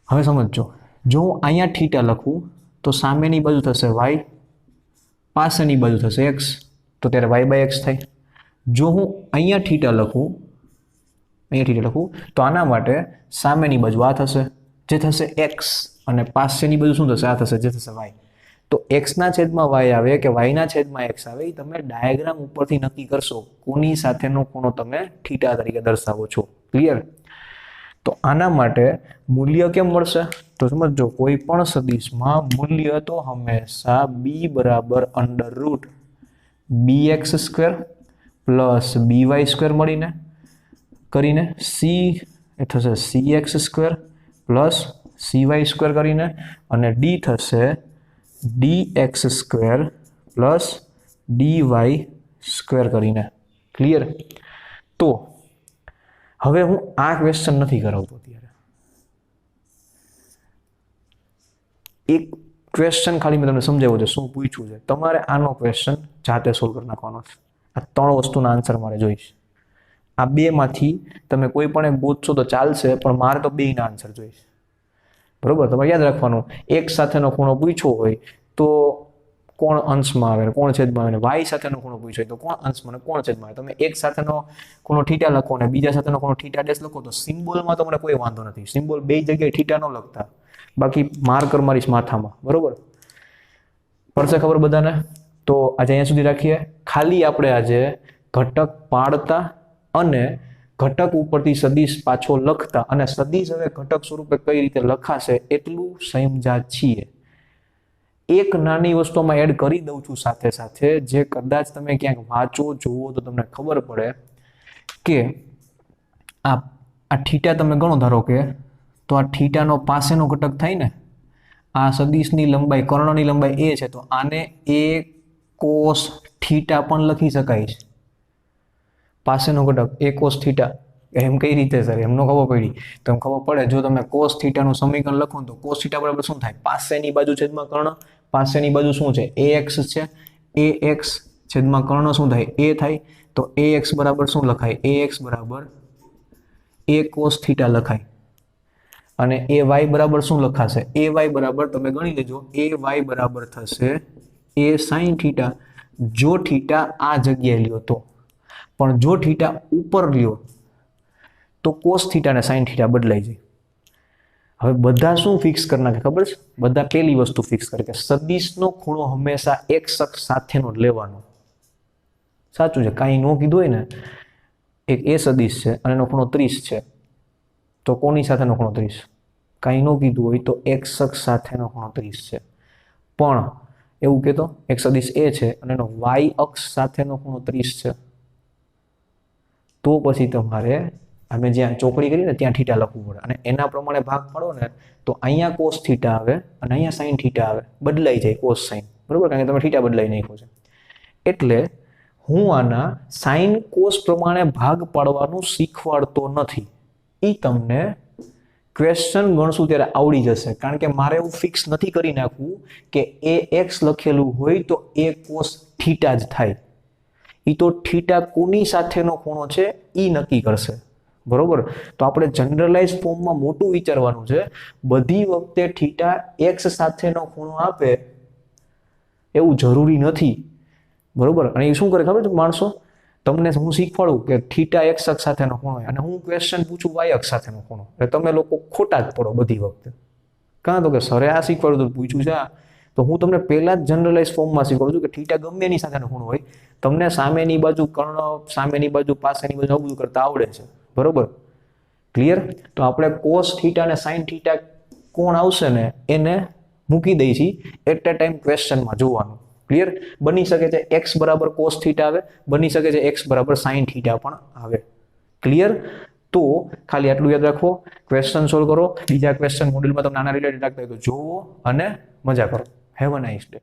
હવે સમજો, જો હું અહીંયા થીટા લખું તો સામેની બાજુ થશે y, પાસેની બાજુ થશે x, તો ત્યારે y/x થાય. જો હું અહીંયા થીટા લખું તો આના માટે સામેની બાજુ આ થશે જે થશે x, અને પાસેની બાજુ શું થશે? આ થશે જે થશે y. તો x ના છેદમાં y આવે કે y ના છેદમાં x આવે એ તમે ડાયાગ્રામ ઉપરથી નક્કી કરશો કોની સાથેનો ખૂણો તમે થીટા તરીકે દર્શાવો છો. ક્લિયર? તો આના માટે મૂલ્ય કેમ મળશે? તો સમજો, કોઈ પણ સદિશમાં મૂલ્ય તો હંમેશા b બરાબર √bx² પ્લસ by² મળીને કરીને c એ થશે cx² પ્લસ cy² કરીને, અને d થશે dx² પ્લસ dy² કરીને. ક્લિયર? તો હવે હું આ ક્વેશ્ચન નથી કરાવતો અત્યારે, એક ક્વેશ્ચન ખાલી મેં તમને સમજાવ્યો છે શું પૂછ્યું છે. તમારે આનો ક્વેશ્ચન જાતે સોલ્વ કરી નાખવાનો છે. આ 3 વસ્તુના આન્સર મારે જોઈશ. આ બેમાંથી તમે કોઈ પણ એક ગોતશો તો ચાલશે, પણ મારે તો બેયના આન્સર જોઈશ બરોબર. તમારે યાદ રાખવાનું, એક સાથેનો ખૂણો પૂછ્યો હોય તો કોણ અંશમાં આવે કોણ છેદમાં આવે, વાય સાથેનો ખૂણો પૂછ્યો તો કોણ અંશમાં અને કોણ છેદમાં આવે. તમે એક સાથેનો ખૂણો થીટા લખો અને બીજા સાથેનો ખૂણો થીટા ડેશ લખો તો સિમ્બોલમાં તમને કોઈ વાંધો નથી. સિમ્બોલ બે જગ્યાએ થીટા ન લખતા, બાકી માર્કર મારીશ માથામાં. બરોબર, પડશે ખબર બધાને? તો આજે અહીંયા સુધી રાખીએ. ખાલી આપણે આજે ઘટક પાડતા અને ઘટક ઉપરથી સદિશ પાછો લખતા અને સદિશ હવે ઘટક સ્વરૂપે કઈ રીતે લખાશે એટલું સમજ્યા છીએ. એક નાની વસ્તુમાં એડ કરી દઉં છું સાથે સાથે, જે કદાચ તમે ક્યાંક વાંચો જુઓ તો તમને ખબર પડે કે આ થીટા તમે ગણો ધારો કે, તો આ થીટાનો પાસેનો ઘટક થાય ને, આ સદિશની લંબાઈ કર્ણની લંબાઈ a છે તો આને a cos થીટા પણ લખી શકાય છે. પાસેનો ઘટક a cos થીટા, એમ કઈ રીતે સર? એમનો ખબર પડી તો એમ ખબર પડે. જો તમે cos થીટાનું સમીકરણ લખો તો cos થીટા બરાબર શું થાય? પાસેની બાજુ છેદમાં કર્ણ, પાસેની બાજુ શું છે? ax છે. ax છેદમાં કર્ણ શું થાય? a થાય. તો ax બરાબર શું લખાય? ax બરાબર a cos થીટા લખાય. અને ay બરાબર શું લખાશે? ay બરાબર તમે ગણી લેજો, ay બરાબર થશે a sin થીટા, જો થીટા આ જગ્યાએ લ્યો તો. પણ જો થીટા ઉપર લ્યો તો cos થીટા અને sin થીટા બદલાઈ જાય. હવે બધા શું ફિક્સ કરી નાખે ખબર છે? બધા પેલી વસ્તુ ફિક્સ કરે કે સદિશનો ખૂણો હંમેશા x અક્ષ સાથેનો જ લેવાનો. સાચું છે, કાંઈ ન કીધું હોય ને, એક એ સદિશ છે અને એનો ખૂણો 30 છે, તો કોની સાથેનો ખૂણો 30? કાંઈ ન કીધું હોય તો x અક્ષ સાથેનો ખૂણો 30 છે. પણ એવું કહેતો એક સદિશ a છે અને એનો y અક્ષ સાથેનો ખૂણો 30 છે, તો પછી તમારે અમે જ્યાં ચોકડી કરીને ત્યાં થીટા લખવું પડે અને એના પ્રમાણે ભાગ પાડો ને તો અહીંયા cos થીટા આવે અને અહીંયા sin થીટા આવે, બદલાઈ જાય cos sin. બરોબર, કારણ કે તમે થીટા બદલાઈ નાખ્યો છે. એટલે હું આના sin cos પ્રમાણે ભાગ પાડવાનું શીખવાડતો નથી. એ તમને ક્વેશ્ચન ગણશું ત્યારે આવડી જશે, કારણ કે મારે એવું ફિક્સ નથી કરી નાખવું કે ax લખેલું હોય તો a cos થીટા જ થાય. એ તો થીટા કોની સાથેનો ખૂણો છે એ નક્કી કરશે. બરોબર, તો આપણે જનરલાઇઝ ફોર્મમાં મોટું વિચારવાનું છે. બધી વખતે થીટા x સાથેનો ખૂણો આપે એવું જરૂરી નથી. બરોબર, અને એ શું કરે ખબર છે માણસો? તમને હું શીખવાડું કે થીટા x અક્ષ સાથેનો ખૂણો હોય અને હું ક્વેશ્ચન પૂછું y અક્ષ સાથેનો ખૂણો, એટલે તમે લોકો ખોટા જ પડો બધી વખતે. કાં તો કે સરે આ શીખવાડ્યું તો પૂછ્યું છે આ, તો હું તમને પહેલા જ જનરલાઇઝ ફોર્મમાં શીખવાડું છું કે થીટા ગમે એની સાથેનો ખૂણો હોય, તમને સામેની બાજુ કર્ણ, સામેની બાજુ પાસેની બાજુ આવું બધું કરતા આવડે છે. બરોબર, ક્લિયર? તો આપણે cos થીટા અને sin થીટા કોણ આવશે ને એને મૂકી દઈ છીએ એટ એ ટાઈમ ક્વેશ્ચનમાં જોવાનું. ક્લિયર? બની શકે છે x બરાબર cos થીટા આવે, બની શકે છે x બરાબર sin થીટા પણ આવે. ક્લિયર? તો ખાલી આટલું યાદ રાખો, ક્વેશ્ચન સોલ્વ કરો. બીજા ક્વેશ્ચન મોડ્યુલમાં તમને આના રિલેટેડ રાખતા હોય તો જોવો અને મજા કરો. Have a nice day.